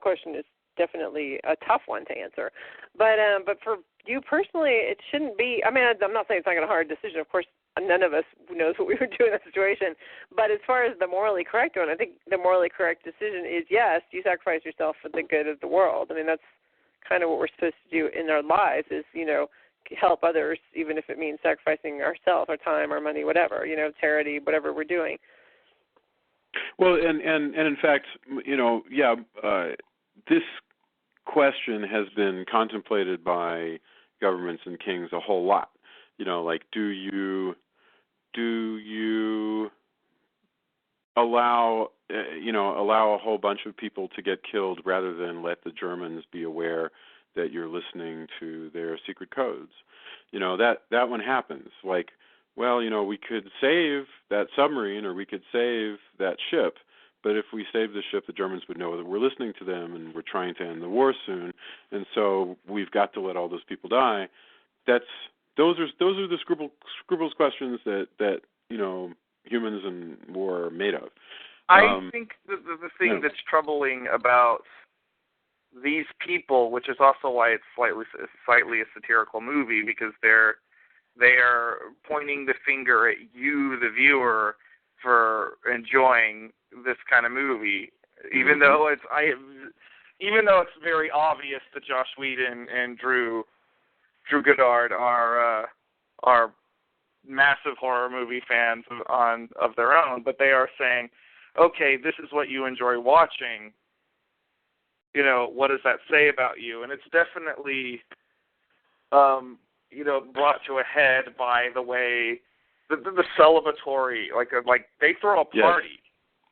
question is definitely a tough one to answer. But for you personally, it shouldn't be. I mean, I'm not saying it's not a hard decision. Of course, none of us knows what we would do in that situation. But as far as the morally correct one, I think the morally correct decision is, yes, you sacrifice yourself for the good of the world. I mean, that's kind of what we're supposed to do in our lives is, help others, even if it means sacrificing ourselves, our time, our money, whatever, charity, whatever we're doing. Well, and in fact, this question has been contemplated by governments and kings a whole lot. Like, do you allow a whole bunch of people to get killed rather than let the Germans be aware that you're listening to their secret codes? That one happens. Like, well, we could save that submarine or we could save that ship, but if we save the ship, the Germans would know that we're listening to them and we're trying to end the war soon, and so we've got to let all those people die. Those are the scruples questions that humans and war are made of. I think the thing that's troubling about these people, which is also why it's slightly a satirical movie, because they are pointing the finger at you, the viewer, for enjoying this kind of movie, even though it's very obvious that Joss Whedon and Drew Goddard are massive horror movie fans of their own, but they are saying, okay, this is what you enjoy watching. What does that say about you? And it's definitely, brought to a head by the way the celebratory, like they throw a party. Yes.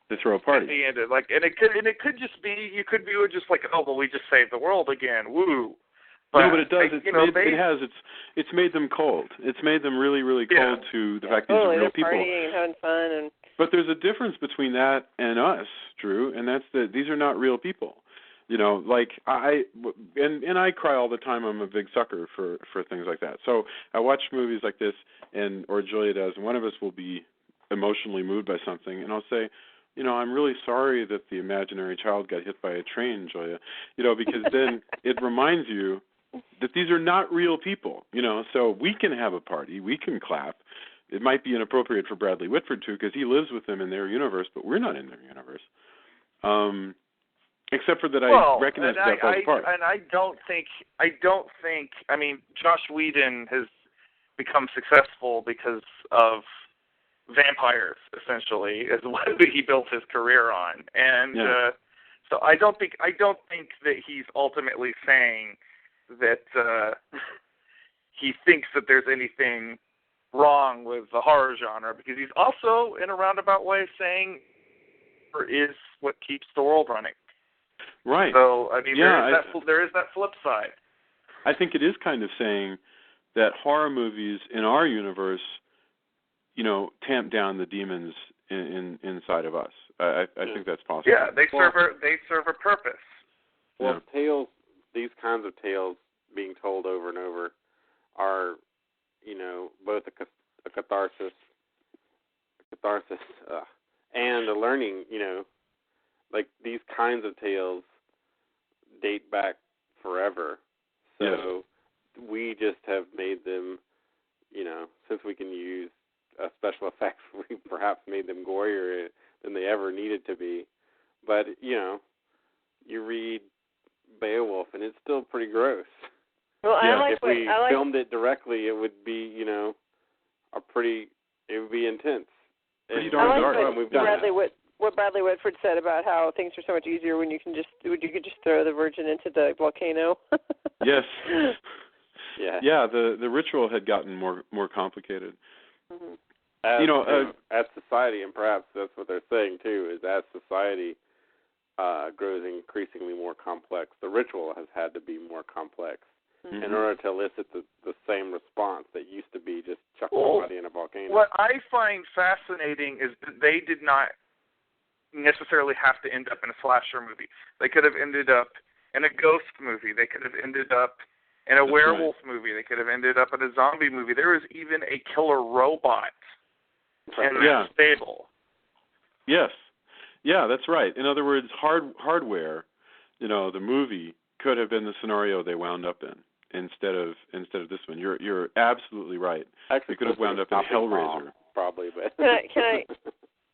They throw a party. At the end, and it could just be, you could view it just like, oh, well, we just saved the world again, woo. But it does. It's made them cold. It's made them really, really cold to the fact that these are real people. Partying and having fun. But there's a difference between that and us, Drew, and that's that these are not real people. Like I cry all the time. I'm a big sucker for things like that. So I watch movies like this, or Julia does, and one of us will be emotionally moved by something, and I'll say, I'm really sorry that the imaginary child got hit by a train, Julia, because then it reminds you that these are not real people, so we can have a party, we can clap. It might be inappropriate for Bradley Whitford too, because he lives with them in their universe, but we're not in their universe. Except for that, I recognize that falls apart. And I don't think. I mean, Joss Whedon has become successful because of vampires, essentially, is what he built his career on, and so I don't think that he's ultimately saying that he thinks that there's anything wrong with the horror genre, because he's also, in a roundabout way, saying is what keeps the world running. Right. So, I mean, there is that flip side. I think it is kind of saying that horror movies in our universe, tamp down the demons inside of us. I think that's possible. Yeah, they serve a purpose. Well, tales, these kinds of tales being told over and over are, both a catharsis, and a learning. Like these kinds of tales date back forever. So we just have made them, since we can use special effects, we perhaps made them gorier than they ever needed to be. But, you read Beowulf and it's still pretty gross. Well, if we filmed it directly, it would be, it would be intense. Pretty darn dark. What Bradley Whitford said about how things are so much easier when you could just throw the virgin into the volcano. Yes. Yeah. Yeah, the ritual had gotten more complicated. Mm-hmm. As society, and perhaps that's what they're saying too, is as society grows increasingly more complex, the ritual has had to be more complex in order to elicit the same response that used to be just chuck somebody in a volcano. What I find fascinating is that they did not necessarily have to end up in a slasher movie. They could have ended up in a ghost movie. They could have ended up in a werewolf movie. They could have ended up in a zombie movie. There was even a killer robot in that stable. Yes. Yeah, that's right. In other words, hardware, the movie could have been the scenario they wound up in instead of this one. You're absolutely right. Actually, they could have wound up in Hellraiser. Probably, but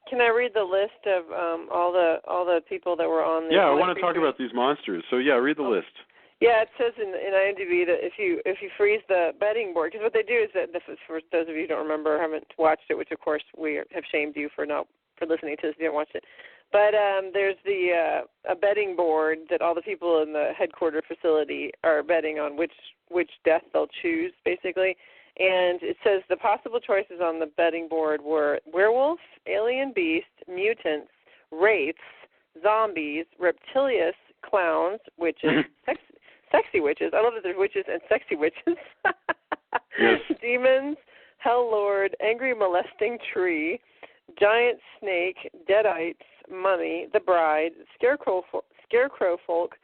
Can I read the list of all the people that were on the? Yeah, I want to talk about these monsters. So read the list. Yeah, it says in IMDb that if you freeze the betting board, because what they do is that, this is for those of you who don't remember or haven't watched it, which of course we have shamed you for listening to this if you haven't watched it. But there's a betting board that all the people in the headquarter facility are betting on which death they'll choose, basically. And it says the possible choices on the betting board were werewolf, alien beast, mutants, wraiths, zombies, reptilious, clowns, witches, sexy witches. I love that there's witches and sexy witches. Yes. Demons, hell lord, angry molesting tree, giant snake, deadites, mummy, the bride, scarecrow folk,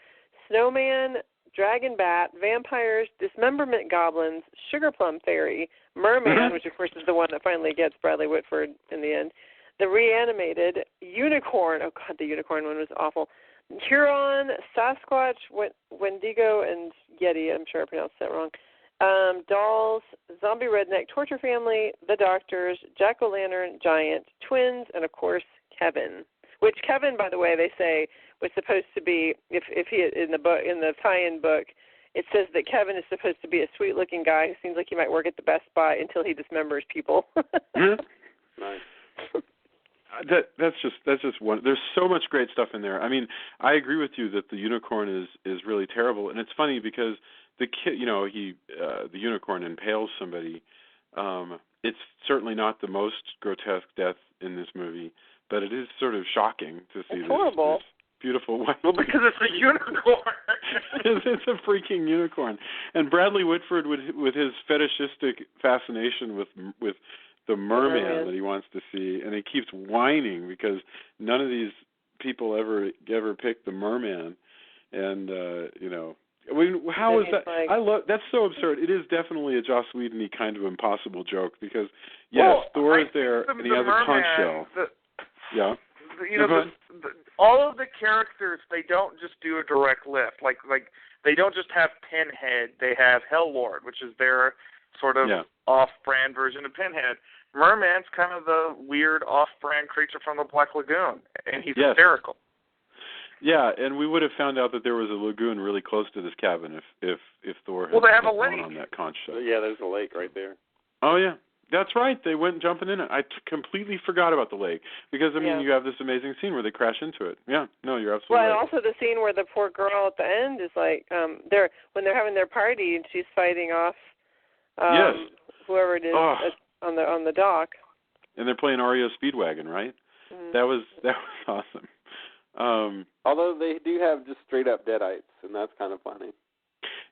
snowman, dragon bat, vampires, dismemberment goblins, sugar plum fairy, merman, which of course is the one that finally gets Bradley Whitford in the end, the reanimated, unicorn, oh god, the unicorn one was awful, Huron, Sasquatch, Wendigo, and Yeti, I'm sure I pronounced that wrong, dolls, zombie redneck, torture family, the doctors, jack-o'-lantern, giant, twins, and of course Kevin. Which Kevin, by the way, they say was supposed to be, if he in the tie-in book, it says that Kevin is supposed to be a sweet-looking guy who seems like he might work at the Best Buy until he dismembers people. Nice. That's just one. There's so much great stuff in there. I mean, I agree with you that the unicorn is really terrible, and it's funny because the kid, the unicorn impales somebody. It's certainly not the most grotesque death in this movie, but it is sort of shocking to see this beautiful white. Well, because it's a unicorn. It's a freaking unicorn, and Bradley Whitford with his fetishistic fascination with the merman that he wants to see, and he keeps whining because none of these people ever pick the merman, and I mean, how is that? That's so absurd. It is definitely a Joss Whedon-y kind of impossible joke because Thor is there and he has a conch shell. all of the characters, they don't just do a direct lift. Like they don't just have Pinhead. They have Helllord, which is their sort of off-brand version of Pinhead. Merman's kind of the weird off-brand creature from the Black Lagoon, and he's hysterical. Yeah, and we would have found out that there was a lagoon really close to this cabin if Thor had they have a gone lake on that conch shot. Yeah, there's a lake right there. Oh yeah, that's right. They went jumping in it. I completely forgot about the lake because I mean you have this amazing scene where they crash into it. Yeah, no, you're absolutely right. Well, also the scene where the poor girl at the end is like, when they're having their party and she's fighting off, whoever it is on the dock. And they're playing REO Speedwagon, right? Mm. That was awesome. Although they do have just straight up deadites, and that's kind of funny.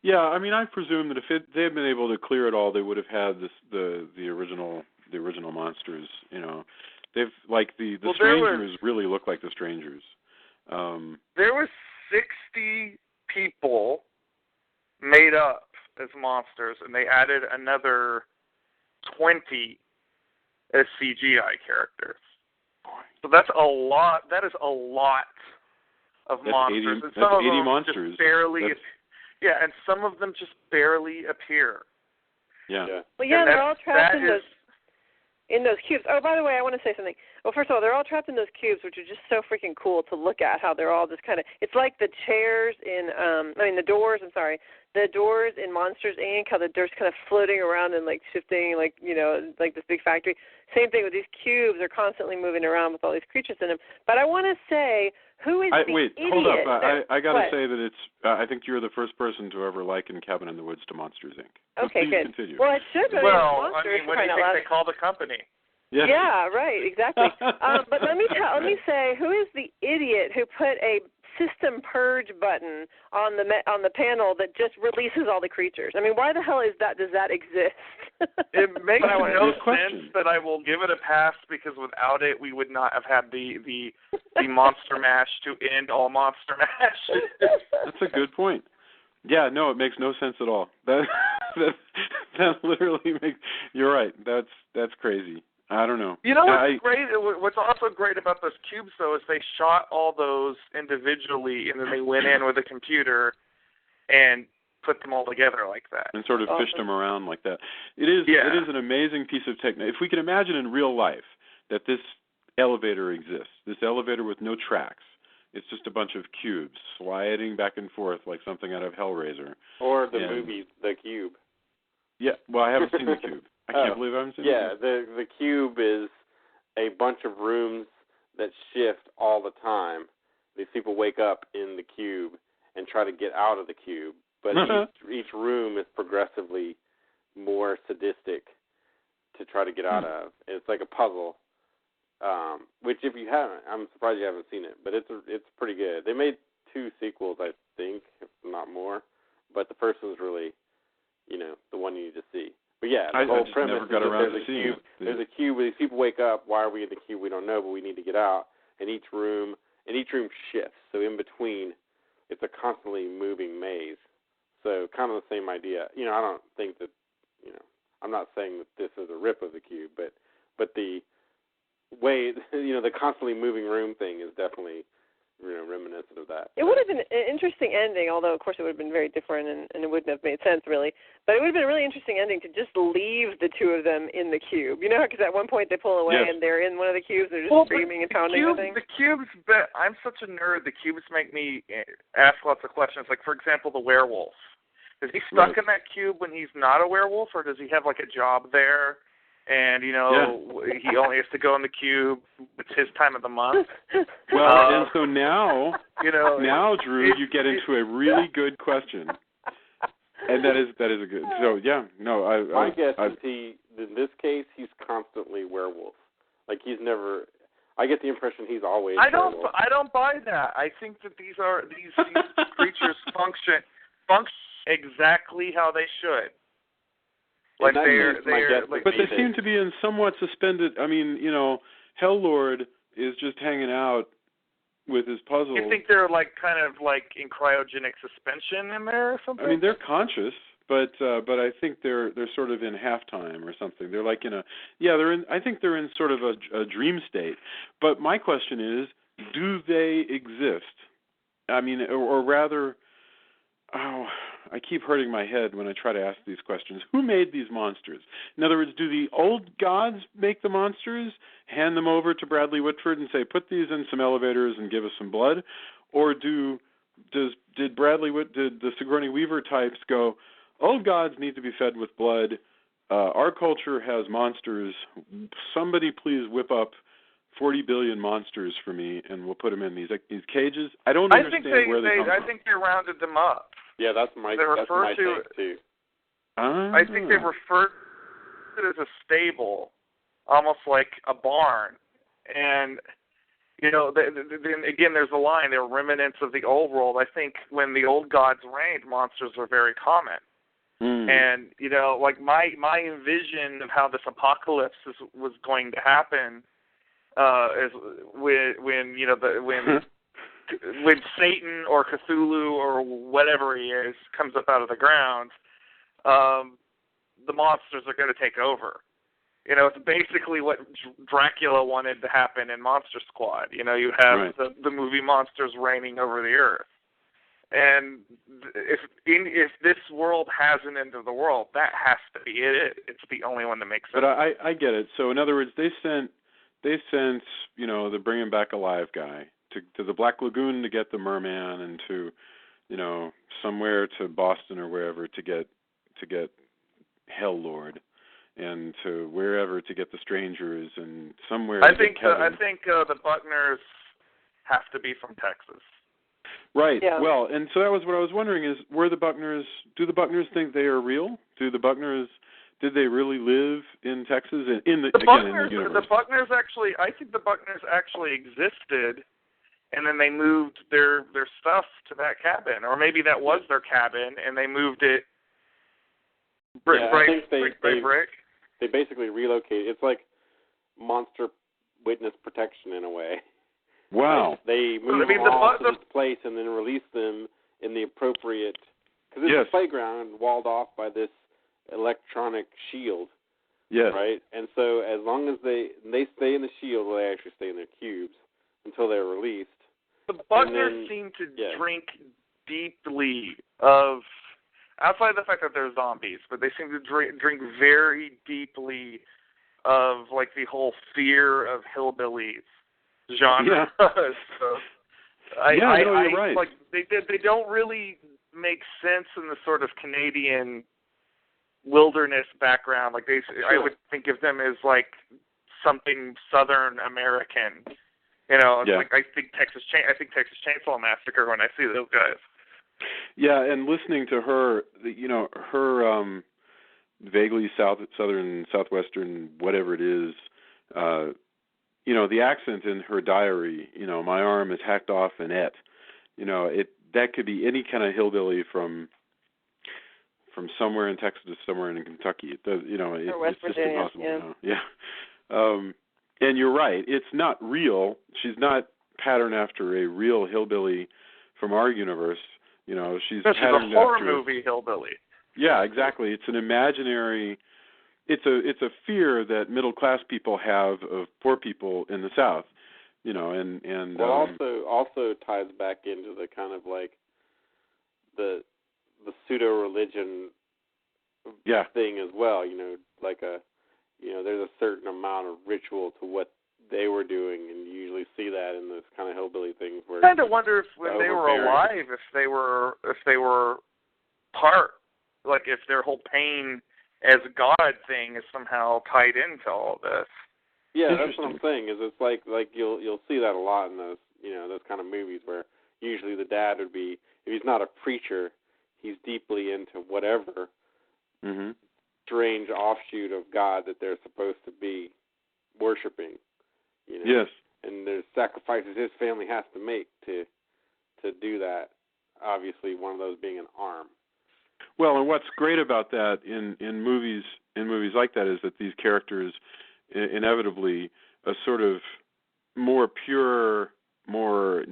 Yeah, I mean, I presume that if they had been able to clear it all, they would have had the original monsters. You know, they've like the strangers really look like the strangers. There was 60 people made up as monsters, and they added another 20 as CGI characters. So that's a lot. That is a lot of monsters. 80, and some of 80 them monsters. Just barely. And some of them just barely appear. Yeah. Well, they're all trapped in those cubes. Oh, by the way, I want to say something. Well, first of all, they're all trapped in those cubes, which are just so freaking cool to look at. How they're all just kind of. It's like the chairs in. The doors. I'm sorry. The doors in Monsters, Inc., how the doors kind of floating around and like shifting, like this big factory. Same thing with these cubes; they're constantly moving around with all these creatures in them. But I want to say, who is the wait, idiot? Hold up! I got to what? say that it's. I think you're the first person to ever liken Cabin in the Woods to Monsters, Inc. Okay, Please good. Continue. Well, it should be Well, Monsters. I mean, what do you think they call the company? Yeah, right, exactly. But let me say, who is the idiot who put a system purge button on the panel that just releases all the creatures? I mean, why the hell does that exist? It makes no sense, question. but I will give it a pass because without it, we would not have had the Monster Mash to end all Monster Mash. That's a good point. Yeah, no, it makes no sense at all. That literally makes. You're right. That's crazy. I don't know. You know what's great? What's also great about those cubes, though, is they shot all those individually, and then they went in with a computer and put them all together like that. And sort of fished them around like that. It is an amazing piece of technology. If we can imagine in real life that this elevator exists, this elevator with no tracks, it's just a bunch of cubes sliding back and forth like something out of Hellraiser. Or the movie The Cube. Yeah, well, I haven't seen The Cube. I can't believe I haven't seen it. The cube is a bunch of rooms that shift all the time. These people wake up in the cube and try to get out of the cube, but each room is progressively more sadistic to try to get out of. It's like a puzzle, which if you haven't, I'm surprised you haven't seen it, but it's pretty good. They made 2 sequels, I think, if not more, but the first one's really, the one you need to see. But yeah, the whole premise never got around to seeing it. There's a cube where these people wake up. Why are we in the cube? We don't know, but we need to get out. And each room shifts. So in between, it's a constantly moving maze. So kind of the same idea. I don't think that, I'm not saying that this is a rip of the cube, but the way, the constantly moving room thing is definitely, reminiscent of that. It would have been an interesting ending, although, of course, it would have been very different and it wouldn't have made sense, really. But it would have been a really interesting ending to just leave the 2 of them in the cube. Because at one point they pull away and they're in one of the cubes and they're just screaming and pounding the thing. The cubes, I'm such a nerd, the cubes make me ask lots of questions. Like, for example, the werewolf. Is he stuck in that cube when he's not a werewolf, or does he have, like, a job there? And, he only has to go in the cube. It's his time of the month. Well, and so now, Drew, you get into a really good question. And that is a good. So, my guess is in this case, he's constantly werewolf. Like, he's never, I get the impression he's always werewolf. I don't buy that. I think that these creatures function exactly how they should. Like but they seem to be in somewhat suspended. I mean, Helllord is just hanging out with his puzzle. You think they're kind of in cryogenic suspension in there or something? I mean, they're conscious, but I think they're sort of in halftime or something. They're like in a they're in. I think they're in sort of a dream state. But my question is, do they exist? I mean, or rather, I keep hurting my head when I try to ask these questions. Who made these monsters? In other words, do the old gods make the monsters, hand them over to Bradley Whitford and say, put these in some elevators and give us some blood? Or did the Sigourney Weaver types go, old gods need to be fed with blood, our culture has monsters, somebody please whip up 40 billion monsters for me, and we'll put them in these cages? I don't understand where they come from. I think they rounded them up. Yeah, that's my take too. I think they refer to it as a stable, almost like a barn. And, you know, then again, there's a line, they're remnants of the old world. I think when the old gods reigned, monsters were very common. And, you know, like my envision of how this apocalypse was going to happen is when Satan or Cthulhu or whatever he is comes up out of the ground, the monsters are going to take over. You know, it's basically what Dracula wanted to happen in Monster Squad. You know, you have the movie monsters reigning over the earth. And if this world has an end of the world, that has to be it. It's the only one that makes sense. But I get it. So in other words, they sent you know, the Bring Him Back Alive guy to the Black Lagoon to get the merman, and to, you know, somewhere to Boston or wherever to get Hell Lord, and to wherever to get the strangers, and somewhere. I think the Buckners have to be from Texas. Right. Yeah. Well, and so that was what I was wondering: is do the Buckners think they are real? Did they really live in Texas? In the universe? The Buckners actually, I think the Buckners actually existed, and then they moved their stuff to that cabin, or maybe that was their cabin, and they moved it brick by brick. They basically relocated. It's like monster witness protection in a way. Wow. Like they moved them off to this place and then released them in the appropriate, because it's a playground walled off by this electronic shield. Yes. Right? And so as long as they stay in the shield, well, they actually stay in their cubes until they're released. The Buckners seem to drink deeply of, outside of the fact that they're zombies, but they seem to drink very deeply of, like, the whole fear of hillbillies genre. Yeah. You're right. Like, they don't really make sense in the sort of Canadian wilderness background. Like, I would think of them as like something Southern American. You know, it's like I think Texas Chainsaw Massacre when I see those guys. Yeah, and listening to her, you know, her vaguely southern, southwestern, whatever it is, you know, the accent in her diary, you know, my arm is hacked off and et. You know, that could be any kind of hillbilly from somewhere in Texas to somewhere in Kentucky. It does, you know, it's just impossible. Yeah. You know? Yeah. And you're right. It's not real. She's not patterned after a real hillbilly from our universe. You know, she's patterned a horror after movie hillbilly. Yeah, exactly. It's an imaginary. It's a fear that middle class people have of poor people in the South. You know, and well, also ties back into the kind of like the pseudo religion thing as well. You know, like there's a certain amount of ritual to what they were doing, and you usually see that in those kind of hillbilly things. Where I kind of wonder if when they were alive, if they were part, like if their whole pain as a god thing is somehow tied into all this. Yeah, that's what I'm saying. Is it's like you'll see that a lot in those those kind of movies where usually the dad would be, if he's not a preacher, he's deeply into whatever strange offshoot of God that they're supposed to be worshiping. You know? Yes. And there's sacrifices his family has to make to do that. Obviously, one of those being an arm. Well, and what's great about that in movies like that is that these characters inevitably a sort of more pure, more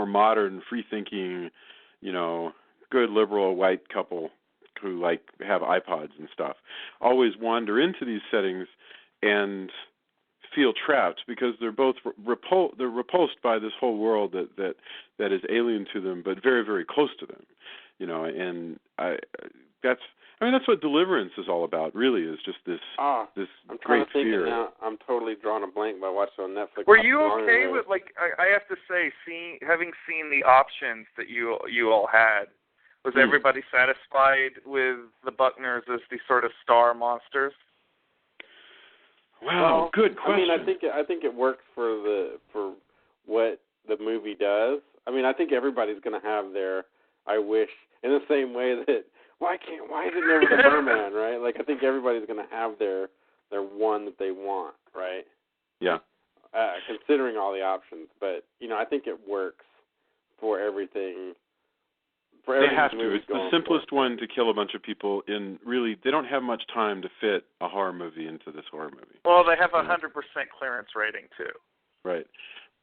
modern, free-thinking, good liberal white couple who have iPods and stuff, always wander into these settings and feel trapped because they're both they're repulsed by this whole world that is alien to them, but very, very close to them. And that's what Deliverance is all about. Really, is just this this I'm great trying to think fear. now. I'm totally drawing a blank by watching on Netflix. Were you okay with, like, I have to say, having seen the options that you all had, was everybody satisfied with the Buckners as the sort of star monsters? Wow, good question. I mean, I think it works for what the movie does. I mean, I think everybody's going to have their I wish in the same way that why is it never the merman, right? Like, I think everybody's going to have their one that they want, right? Yeah. Considering all the options, but I think it works for everything. They have to. It's the simplest one to kill a bunch of people in. Really, they don't have much time to fit a horror movie into this horror movie. Well, they have 100% clearance rating too. Right.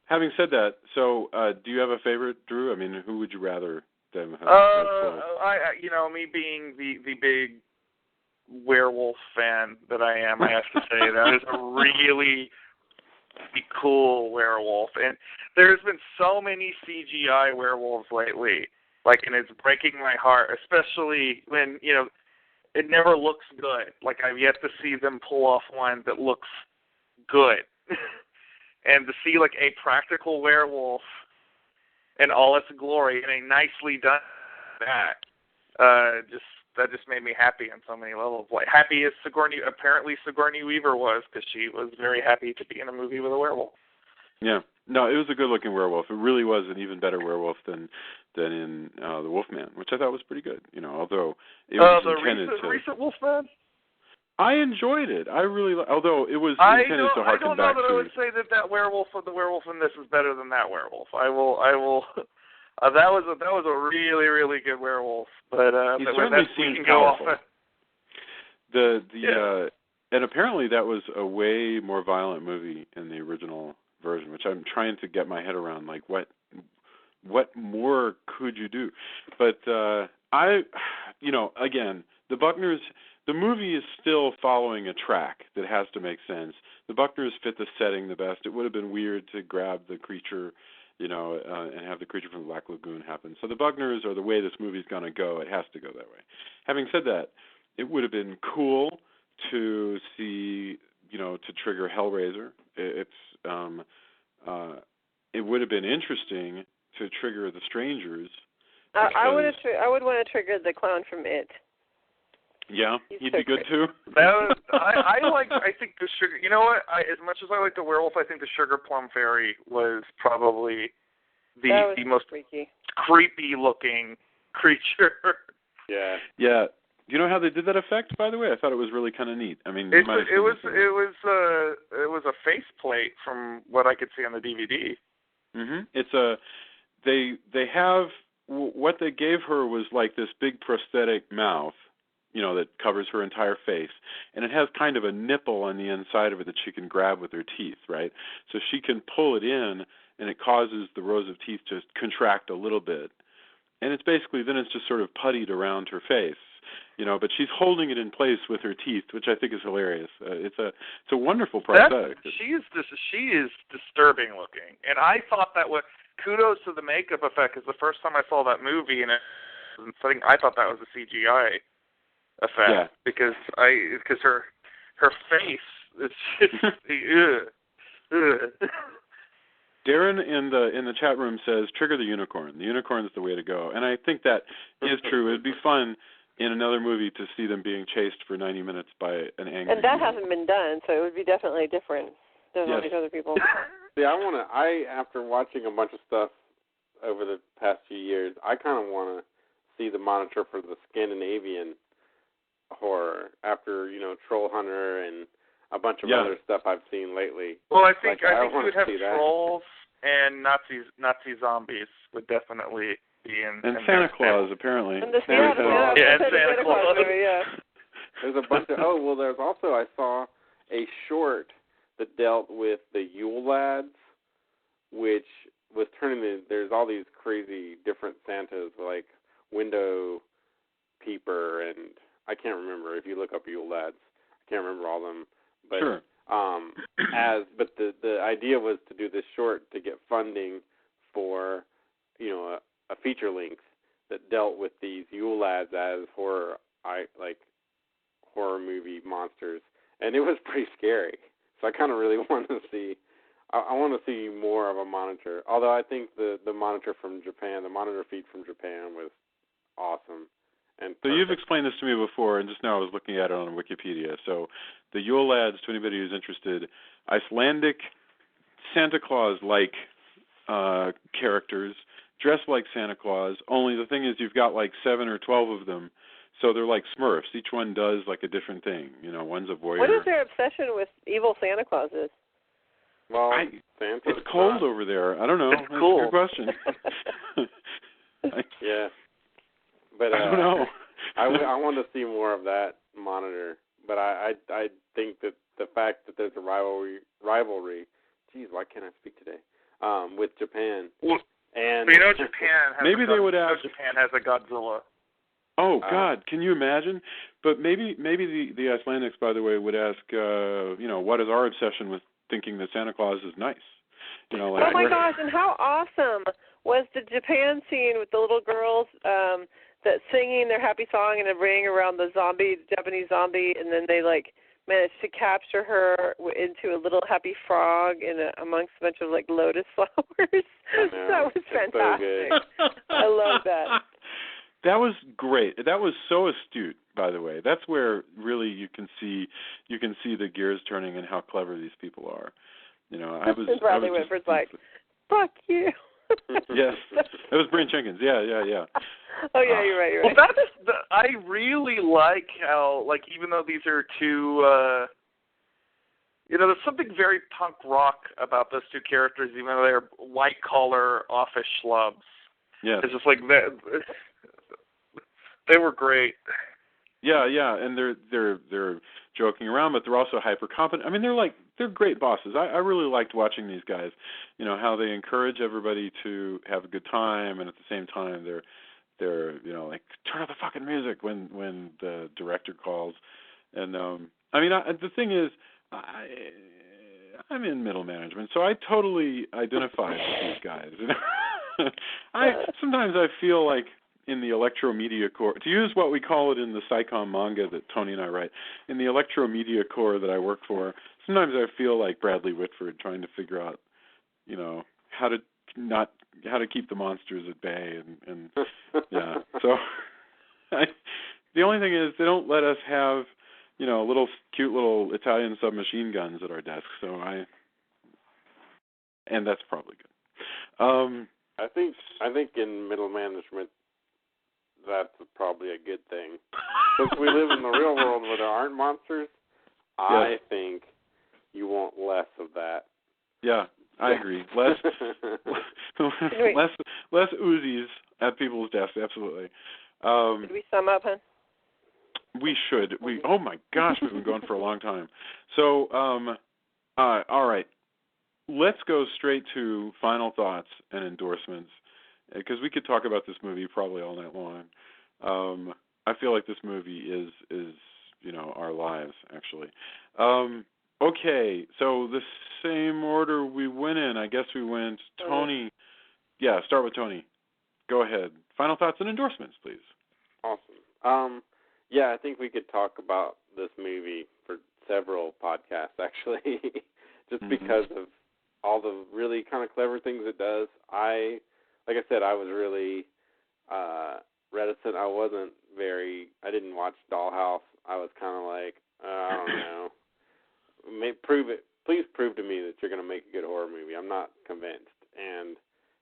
Having said that, so do you have a favorite, Drew? I mean, who would you rather them have? Me being the big werewolf fan that I am, I have to say that is a really cool werewolf. And there's been so many CGI werewolves lately. Like, and it's breaking my heart, especially when, it never looks good. Like, I've yet to see them pull off one that looks good. And to see, like, a practical werewolf in all its glory and a nicely done that just made me happy on so many levels. Like, happy as Sigourney Weaver was, because she was very happy to be in a movie with a werewolf. Yeah. No, it was a good-looking werewolf. It really was an even better werewolf than in the Wolfman, which I thought was pretty good. Although it was intended to. The recent Wolfman. I enjoyed it. I really, although it was intended to harken back to. I don't know that I would say that werewolf or the werewolf in this is better than that werewolf. I will. That was a really, really good werewolf. But he certainly seemed powerful. And apparently that was a way more violent movie in the original version, which I'm trying to get my head around. Like, what more could you do? But again, the Buckners, the movie is still following a track that has to make sense. The Buckners fit the setting the best. It would have been weird to grab the creature, and have the creature from the Black Lagoon happen. So the Buckners are the way this movie's going to go. It has to go that way. Having said that, it would have been cool to see, to trigger Hellraiser. It would have been interesting to trigger the Strangers. I would want to trigger the clown from It. Yeah, he'd be good too. I think the sugar. You know what? As much as I like the werewolf, I think the Sugar Plum Fairy was probably the most creepy looking creature. Yeah. Yeah. Do you know how they did that effect? By the way, I thought it was really kind of neat. I mean, it was a faceplate from what I could see on the DVD. Mhm. They have what they gave her was like this big prosthetic mouth, that covers her entire face, and it has kind of a nipple on the inside of it that she can grab with her teeth, right? So she can pull it in, and it causes the rows of teeth to contract a little bit, and it's just sort of puttied around her face. But she's holding it in place with her teeth, which I think is hilarious. It's a wonderful prosthetic. She is disturbing looking, and I thought that was kudos to the makeup effect. Because the first time I saw that movie, and I thought that was a CGI effect. Yeah. Because her face is just Darren in the chat room says trigger the unicorn. The unicorn is the way to go, and I think that is true. It'd be fun in another movie to see them being chased for 90 minutes by an angry. And that hasn't been done, so it would be definitely different than all these other people. See, after watching a bunch of stuff over the past few years, I kind of want to see the monitor for the Scandinavian horror after, Troll Hunter and a bunch of other stuff I've seen lately. Well, I think you would have trolls and Nazi zombies would definitely be in. And Santa Claus, apparently. And Santa Claus. Yeah. There's a bunch of. There's also, I saw a short that dealt with the Yule Lads, which was there's all these crazy different Santas, like Window Peeper, and I can't remember. If you look up Yule Lads, I can't remember all of them. But sure. But the idea was to do this short to get funding for, a feature length that dealt with these Yule lads as horror movie monsters, and it was pretty scary. So I kind of really want to see. I want to see more of a monitor. Although I think the monitor from Japan, the monitor feed from Japan, was awesome. And so you've explained this to me before, and just now I was looking at it on Wikipedia. So the Yule lads, to anybody who's interested, Icelandic Santa Claus-like characters, dressed like Santa Claus. Only the thing is, you've got like 7 or 12 of them. So they're like Smurfs. Each one does like a different thing. One's a voyeur. What is their obsession with evil Santa Clauses? Well, it's cold over there. I don't know. It's cool. That's a good question. Yeah. But I don't know. I want to see more of that monitor. But I think that the fact that there's a rivalry. Geez, why can't I speak today? With Japan. Well, and Japan has Japan has a Godzilla. Oh God, can you imagine? But maybe the Icelandics, by the way, would ask, what is our obsession with thinking that Santa Claus is nice? Oh my gosh! And how awesome was the Japan scene with the little girls that singing their happy song in a ring around the Japanese zombie, and then they managed to capture her into a little happy frog amongst a bunch of lotus flowers. That was fantastic. So I love that. That was great. That was so astute, by the way. That's where really you can see the gears turning and how clever these people are. Bradley Whitford's like, "Fuck you." Yes, it was Brent Jenkins. Yeah. Oh yeah, you're right. Well, I really like how, even though these are two, there's something very punk rock about those two characters, even though they're white collar office schlubs. Yeah, it's just they were great. Yeah, and they're joking around, but they're also hyper competent. I mean, they're great bosses. I really liked watching these guys. How they encourage everybody to have a good time, and at the same time they're turn off the fucking music when the director calls. And the thing is, I'm in middle management, so I totally identify with these guys. Sometimes I feel like in the electro media core, to use what we call it in the Psycom manga that Tony and I write, in the electro media core that I work for, sometimes I feel like Bradley Whitford trying to figure out, how to keep the monsters at bay, and yeah. So the only thing is they don't let us have, cute little Italian submachine guns at our desk. So and that's probably good. I think in middle management, that's probably a good thing. Since we live in the real world where there aren't monsters, I think you want less of that. Yeah, I agree. Less Uzis at people's desks, absolutely. Should we sum up, hon? We should. Oh my gosh, we've been going for a long time. So, all right. Let's go straight to final thoughts and endorsements, because we could talk about this movie probably all night long. I feel like this movie is our lives, actually. Okay, so the same order we went in. I guess we went Tony. Yeah, start with Tony. Go ahead. Final thoughts and endorsements, please. Awesome. Yeah, I think we could talk about this movie for several podcasts, actually, just because of all the really kind of clever things it does. Like I said, I was really reticent. I didn't watch Dollhouse. I was kind of like, I don't know. Please prove to me that you're going to make a good horror movie. I'm not convinced, and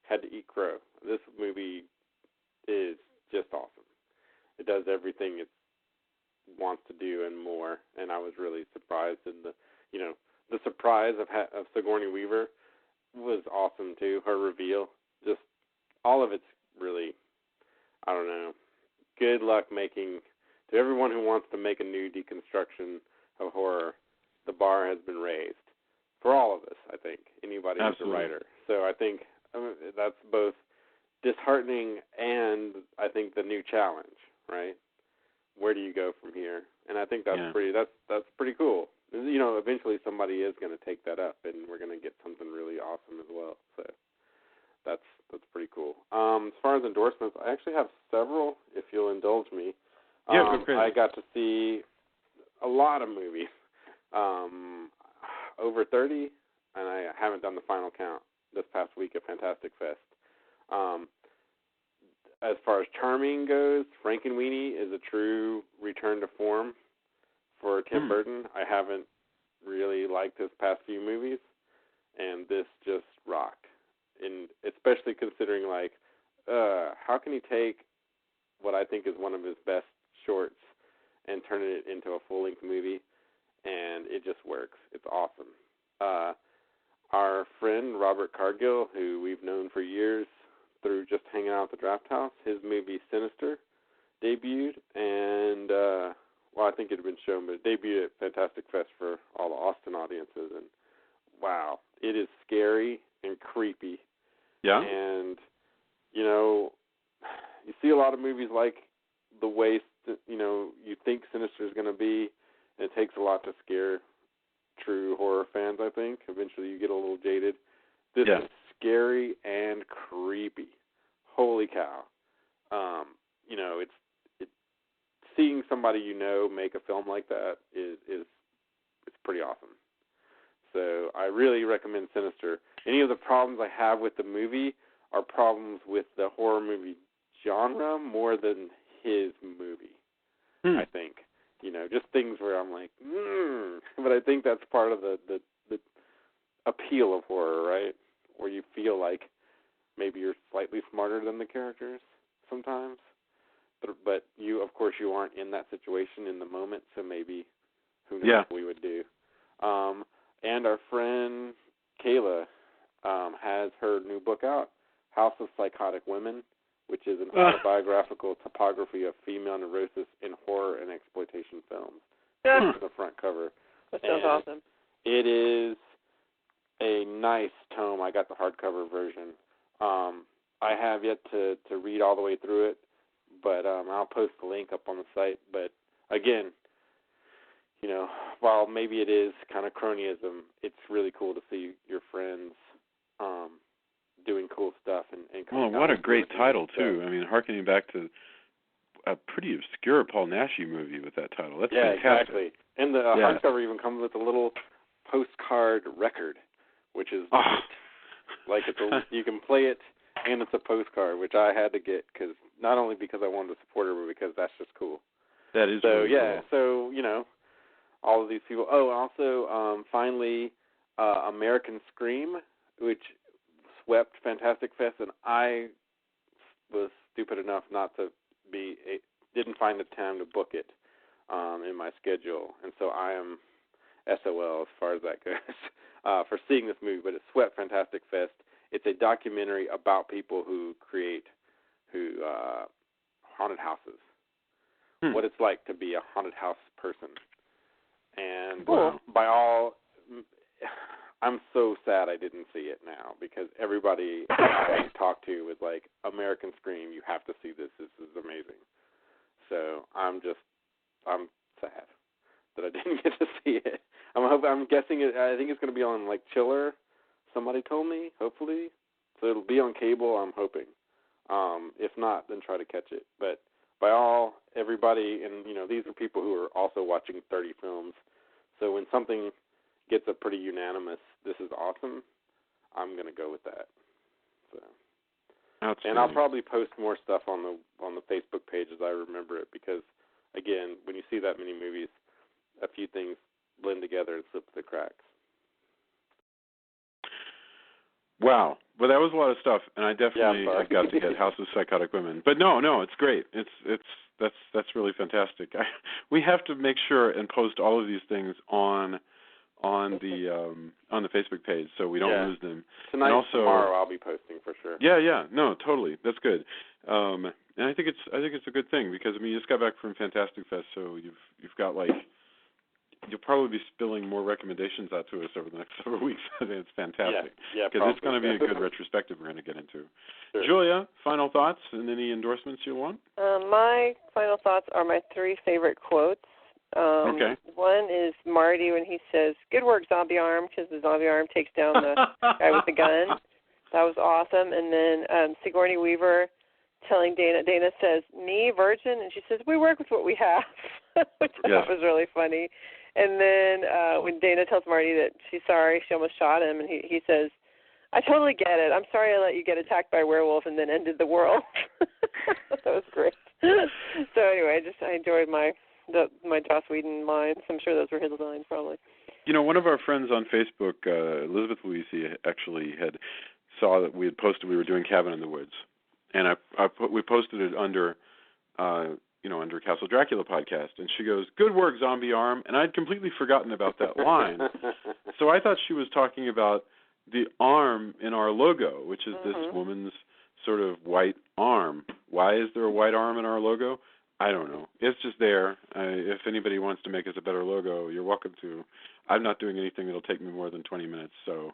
had to eat crow. This movie is just awesome. It does everything it wants to do and more, and I was really surprised. And the surprise of Sigourney Weaver was awesome too. Her reveal, just all of it's really, I don't know. Good luck making, to everyone who wants to make a new deconstruction of horror, the bar has been raised for all of us. I think anybody who's a writer. So I think that's both disheartening and I think the new challenge. Right? Where do you go from here? And I think that's pretty cool. eventually somebody is going to take that up, and we're going to get something really awesome as well. So that's pretty cool. As far as endorsements, I actually have several, if you'll indulge me. Yeah, go crazy. I got to see a lot of movies, over 30, and I haven't done the final count this past week at Fantastic Fest. As far as charming goes, Frankenweenie is a true return to form for Tim Burton. I haven't really liked his past few movies, and this just rocked. And especially considering, like, how can he take what I think is one of his best shorts and turn it into a full-length movie? And it just works. It's awesome. Our friend Robert Cargill, who we've known for years through just hanging out at the Draft House, his movie Sinister debuted, and I think it had been shown, but it debuted at Fantastic Fest for all the Austin audiences, and wow, it is scary and creepy. Yeah. And you see a lot of movies like the way you think Sinister is going to be, and it takes a lot to scare true horror fans, I think. Eventually you get a little jaded. This is scary and creepy. Holy cow. It's seeing somebody make a film like that is it's pretty awesome. So I really recommend Sinister. Any of the problems I have with the movie are problems with the horror movie genre more than his movie, I think. Just things where I'm like, but I think that's part of the appeal of horror, right? Where you feel like maybe you're slightly smarter than the characters sometimes, but you, of course, you aren't in that situation in the moment, so maybe who knows what we would do. And our friend Kayla has her new book out, House of Psychotic Women, which is an autobiographical topography of female neurosis in horror and exploitation films. That's the front cover. That sounds awesome. It is a nice tome. I got the hardcover version. I have yet to read all the way through it, but I'll post the link up on the site. But again, while maybe it is kind of cronyism, it's really cool to see your friends doing cool stuff and coming out. What a great title too. I mean, harkening back to a pretty obscure Paul Naschy movie with that title. That's fantastic. Exactly. And the hardcover even comes with a little postcard record, which is like you can play it and it's a postcard, which I had to get not only because I wanted to support her, but because that's just cool. That is really cool. So all of these people. Oh, also finally American Scream, which swept Fantastic Fest, and I was stupid enough not to didn't find the time to book it in my schedule, and so I am SOL as far as that goes for seeing this movie. But it swept Fantastic Fest. It's a documentary about people who create haunted houses, what it's like to be a haunted house person, and by all. I'm so sad I didn't see it now because everybody I talked to was like, American Scream, you have to see this. This is amazing. So I'm sad that I didn't get to see it. I'm guessing I think it's going to be on like Chiller. Somebody told me, hopefully. So it'll be on cable, I'm hoping. If not, then try to catch it. But by all, everybody, and these are people who are also watching 30 films. So when something gets a pretty unanimous, this is awesome, I'm going to go with that. So, and I'll probably post more stuff on the Facebook page as I remember it, because again, when you see that many movies, a few things blend together and slip through the cracks. Wow. Well, that was a lot of stuff, and I definitely got to get House of Psychotic Women. But no, it's great. That's really fantastic. We have to make sure and post all of these things on the Facebook page so we don't lose them. Tonight, and also, tomorrow, I'll be posting for sure. Yeah, no, totally. That's good. And I think it's a good thing because you just got back from Fantastic Fest, so you've got you'll probably be spilling more recommendations out to us over the next several weeks. I think it's fantastic. Yeah, because it's going to be a good retrospective we're going to get into. Sure. Julia, final thoughts and any endorsements you want? My final thoughts are my 3 favorite quotes Okay. One is Marty when he says, "Good work, zombie arm," because the zombie arm takes down the guy with the gun. That was awesome. And then Sigourney Weaver telling Dana says, "Me, virgin?" And she says, "We work with what we have," which I thought was really funny. And then when Dana tells Marty that she's sorry, she almost shot him, and he says, "I totally get it. I'm sorry I let you get attacked by a werewolf and then ended the world." That was great. So anyway, I enjoyed my Joss Whedon lines. I'm sure those were his lines, probably. One of our friends on Facebook, Elizabeth Luisi, actually saw that we were doing Cabin in the Woods, and we posted it under, under Castle Dracula podcast, and she goes, "Good work, zombie arm," and I'd completely forgotten about that line, so I thought she was talking about the arm in our logo, which is this woman's sort of white arm. Why is there a white arm in our logo? I don't know. It's just there. If anybody wants to make us a better logo, you're welcome to. I'm not doing anything that'll take me more than 20 minutes, so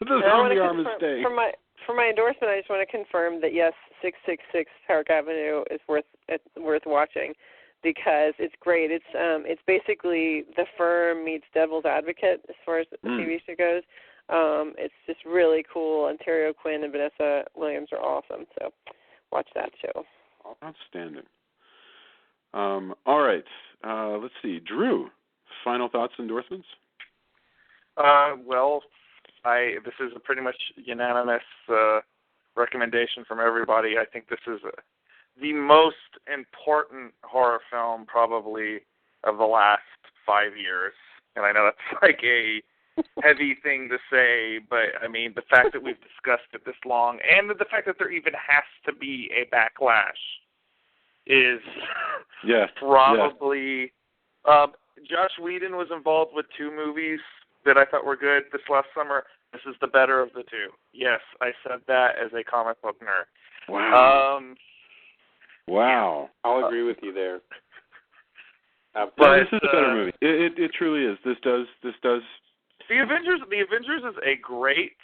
the zombie arm is staying. For my endorsement, I just want to confirm that, yes, 666 Park Avenue is worth watching because it's great. It's basically The Firm meets Devil's Advocate as far as the TV show goes. It's just really cool. Ontario Quinn and Vanessa Williams are awesome, so watch that show. Outstanding. All right. Let's see. Drew, final thoughts, endorsements? Well, this is a pretty much unanimous recommendation from everybody. I think this is the most important horror film probably of the last 5 years. And I know that's like a heavy thing to say, but I mean, the fact that we've discussed it this long and the fact that there even has to be a backlash is probably... Joss Whedon was involved with 2 movies that I thought were good this last summer. This is the better of the 2. Yes, I said that as a comic book nerd. Wow. Wow. I'll agree with you there. But this is a better movie. It truly is. This does. The Avengers is a great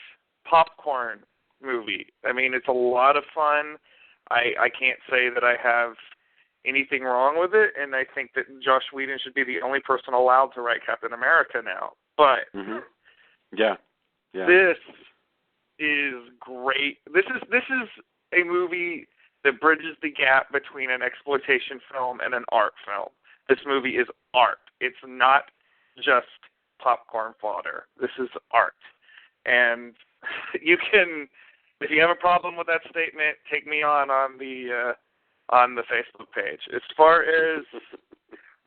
popcorn movie. I mean, it's a lot of fun. I can't say that I have anything wrong with it, and I think that Joss Whedon should be the only person allowed to write Captain America now. But this is great. This is a movie that bridges the gap between an exploitation film and an art film. This movie is art. It's not just popcorn fodder. This is art. And you can, if you have a problem with that statement, take me on the Facebook page. As far as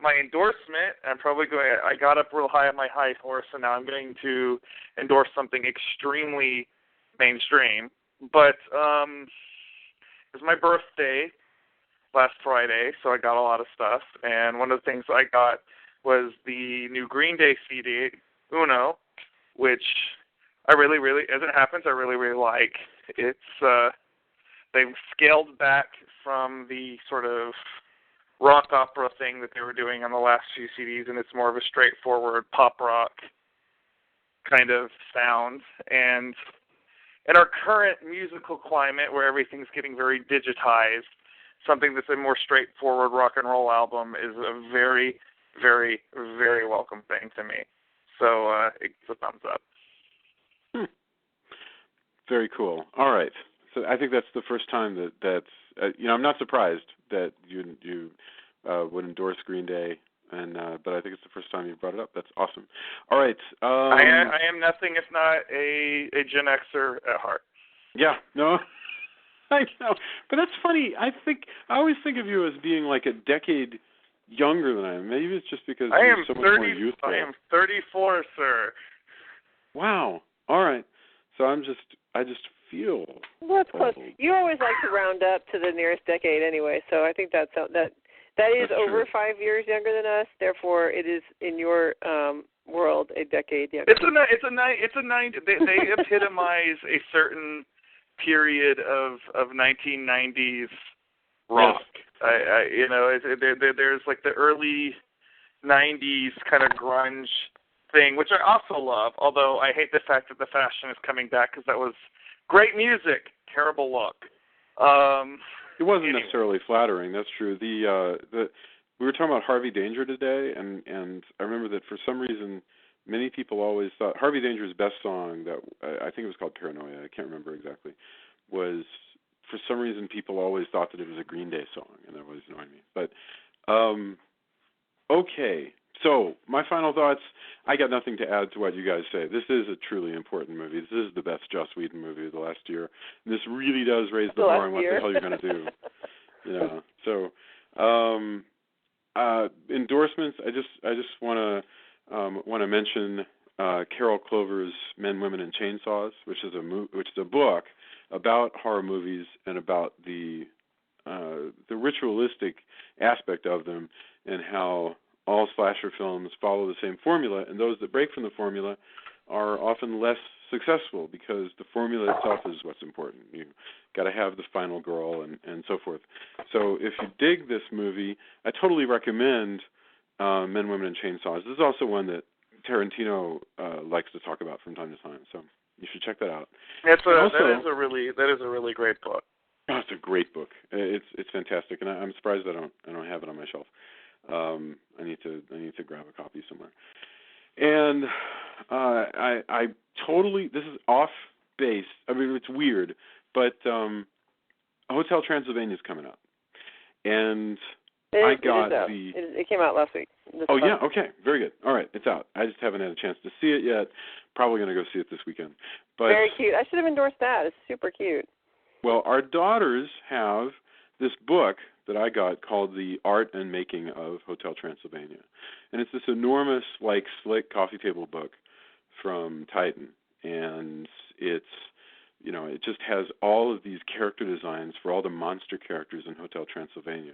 my endorsement, I got up real high on my high horse, and now I'm going to endorse something extremely mainstream. But it was my birthday last Friday, so I got a lot of stuff. And one of the things I got was the new Green Day CD, Uno, which I really, really, as it happens, I really, really like. It's they've scaled back from the sort of rock opera thing that they were doing on the last few CDs, and it's more of a straightforward pop rock kind of sound. And in our current musical climate, where everything's getting very digitized, something that's a more straightforward rock and roll album is a very, very, very welcome thing to me. So it's a thumbs up. Very cool. All right. So I think that's the first time that's I'm not surprised that you would endorse Green Day, but I think it's the first time you brought it up. That's awesome. All right. I am nothing if not a Gen Xer at heart. Yeah. No. I know, but that's funny. I always think of you as being like a decade younger than I am. Maybe it's just because you're so much more youthful. I am 34, sir. Wow. All right. So I just feel. Well, that's close. You always like to round up to the nearest decade anyway, so I think that is that's over true. 5 years younger than us. Therefore, it is in your world a decade younger. It's a 90. They epitomize a certain period of 1990s rock. Yes. There's like the early 90s kind of grunge thing, which I also love, although I hate the fact that the fashion is coming back because that was great music, terrible look. It wasn't necessarily flattering, that's true. we were talking about Harvey Danger today, and I remember that for some reason many people always thought Harvey Danger's best song, that I think it was called Paranoia, I can't remember exactly, was, for some reason people always thought that it was a Green Day song, and that always annoyed me. But okay, so my final thoughts, I got nothing to add to what you guys say. This is a truly important movie. This is the best Joss Whedon movie of the last year. This really does raise the bar on what the hell you're going to do. So endorsements. I just want to mention Carol Clover's Men, Women, and Chainsaws, which is a book about horror movies and about the ritualistic aspect of them, and how all slasher films follow the same formula, and those that break from the formula are often less successful because the formula itself is what's important. You got to have the final girl and so forth. So if you dig this movie, I totally recommend Men, Women, and Chainsaws. This is also one that Tarantino likes to talk about from time to time, so you should check that out. That is a really great book. Oh, it's a great book. It's fantastic, and I'm surprised I don't have it on my shelf. I need to grab a copy somewhere. And I totally, this is off base. I mean, it's weird, but Hotel Transylvania is coming up, and it came out last week. Yeah, okay, very good. All right, it's out. I just haven't had a chance to see it yet. Probably going to go see it this weekend. But very cute. I should have endorsed that. It's super cute. Well, our daughters have this book that I got called The Art and Making of Hotel Transylvania. And it's this enormous, slick coffee table book from Titan. And it just has all of these character designs for all the monster characters in Hotel Transylvania.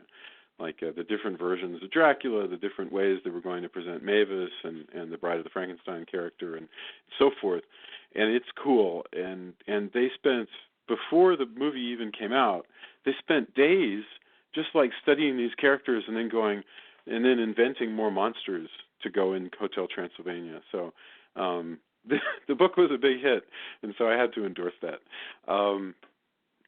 The different versions of Dracula, the different ways they were going to present Mavis and the Bride of the Frankenstein character and so forth. And it's cool. And they spent, before the movie even came out, they spent days just studying these characters and then inventing more monsters to go in Hotel Transylvania. So the book was a big hit, and so I had to endorse that.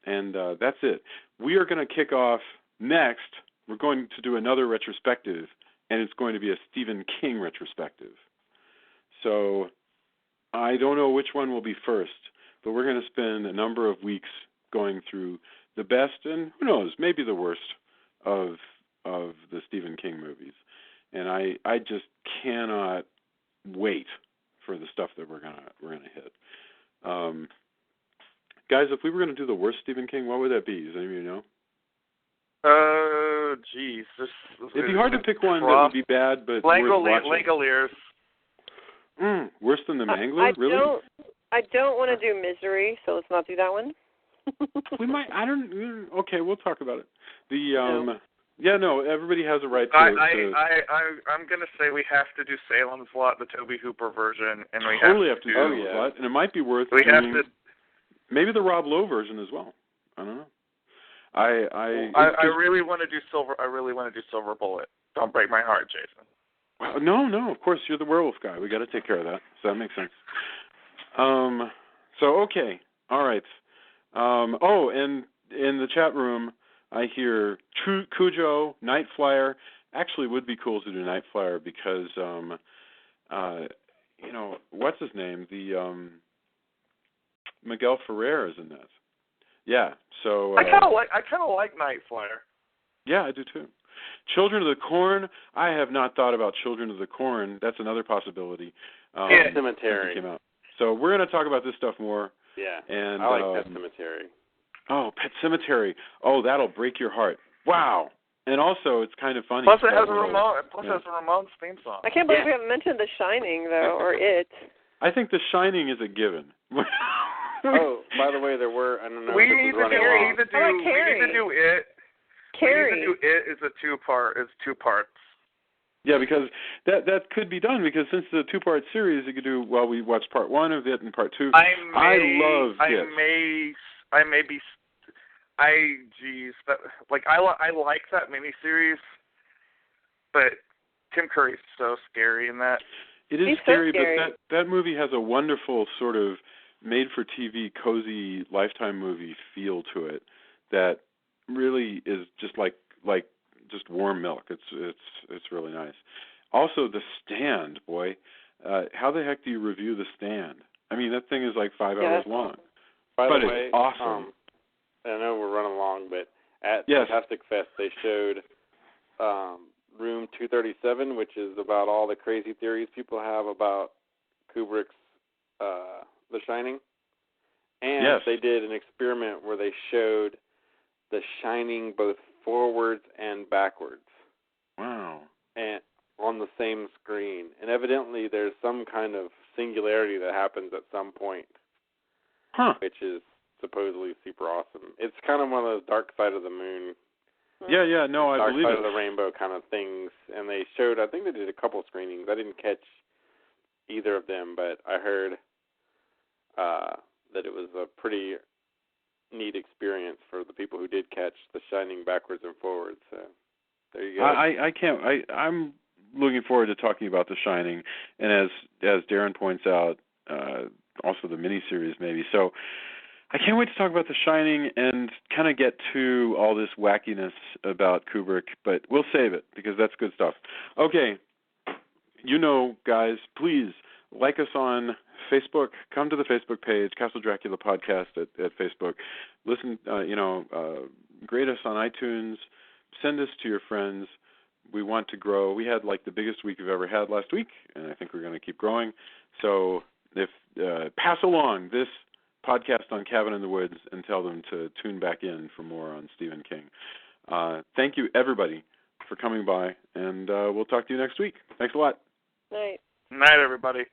And that's it. We are going to kick off next. We're going to do another retrospective, and it's going to be a Stephen King retrospective. So I don't know which one will be first, but we're going to spend a number of weeks going through the best and, who knows, maybe the worst of the Stephen King movies. And I just cannot wait for the stuff that we're gonna hit. Guys, if we were going to do the worst Stephen King, what would that be? Does any of you know? Geez. It'd be hard to pick one that would be bad, but worth watching. Langoliers. Worse than the Mangler? Really? I don't want to do Misery, so let's not do that one. We might. Okay, we'll talk about it. Everybody has a right to. I'm going to say we have to do Salem's Lot, the Tobe Hooper version, and we totally have to do Salem's Lot, and it might be worth doing maybe the Rob Lowe version as well. I don't know. I really want to do Silver. I really want to do Silver Bullet. Don't break my heart, Jason. Well, no. Of course, you're the werewolf guy. We got to take care of that. So that makes sense. Okay. All right. And in the chat room, I hear Cujo, Night Flyer. Actually, would be cool to do Night Flyer because, what's his name? The Miguel Ferrer is in that. Yeah. So I kind of like Night Flyer. Yeah, I do too. Children of the Corn. I have not thought about Children of the Corn. That's another possibility. Cemetery came out. So we're going to talk about this stuff more. Yeah. And I like Pet Cemetery. Oh, Pet Cemetery. Oh, that'll break your heart. Wow. And also, it's kind of funny. Plus, it has a Ramones theme song. I can't believe we haven't mentioned The Shining, though, or It. I think The Shining is a given. Oh, by the way, there were. I don't know. We need to do It. Carrie. We need to do It is two parts. Yeah, because that could be done, because since it's a two-part series, you could do, we watched part one of It and part two. I love It. I like that miniseries, but Tim Curry's so scary in that. It is scary, but that movie has a wonderful sort of made-for-TV, cozy Lifetime movie feel to it that really is just like just warm milk. It's really nice. Also, The Stand, boy. How the heck do you review The Stand? I mean, that thing is like 5 hours long. By but the way, it's awesome. I know we're running along, but at Yes. Fantastic Fest they showed Room 237, which is about all the crazy theories people have about Kubrick's The Shining. And yes. they did an experiment where they showed The Shining both forwards and backwards. Wow. And on the same screen. And evidently there's some kind of singularity that happens at some point. Huh. Which is supposedly super awesome. It's kind of one of those dark side of the moon, Yeah, no, I believe dark side it. of the rainbow kind of things. And they showed, I think they did a couple screenings. I didn't catch either of them, but I heard that it was a pretty neat experience for the people who did catch The Shining backwards and forwards. So there you go. I can't. I'm looking forward to talking about The Shining, and as Darren points out, also the miniseries maybe. So I can't wait to talk about The Shining and kind of get to all this wackiness about Kubrick, but we'll save it because that's good stuff. Okay, guys, please like us on Facebook. Come to the Facebook page, Castle Dracula Podcast at Facebook. Listen, grade us on iTunes. Send us to your friends. We want to grow. We had like the biggest week we've ever had last week, and I think we're going to keep growing. So if pass along this podcast on Cabin in the Woods and tell them to tune back in for more on Stephen King. Thank you, everybody, for coming by, and we'll talk to you next week. Thanks a lot. Night. Night, everybody.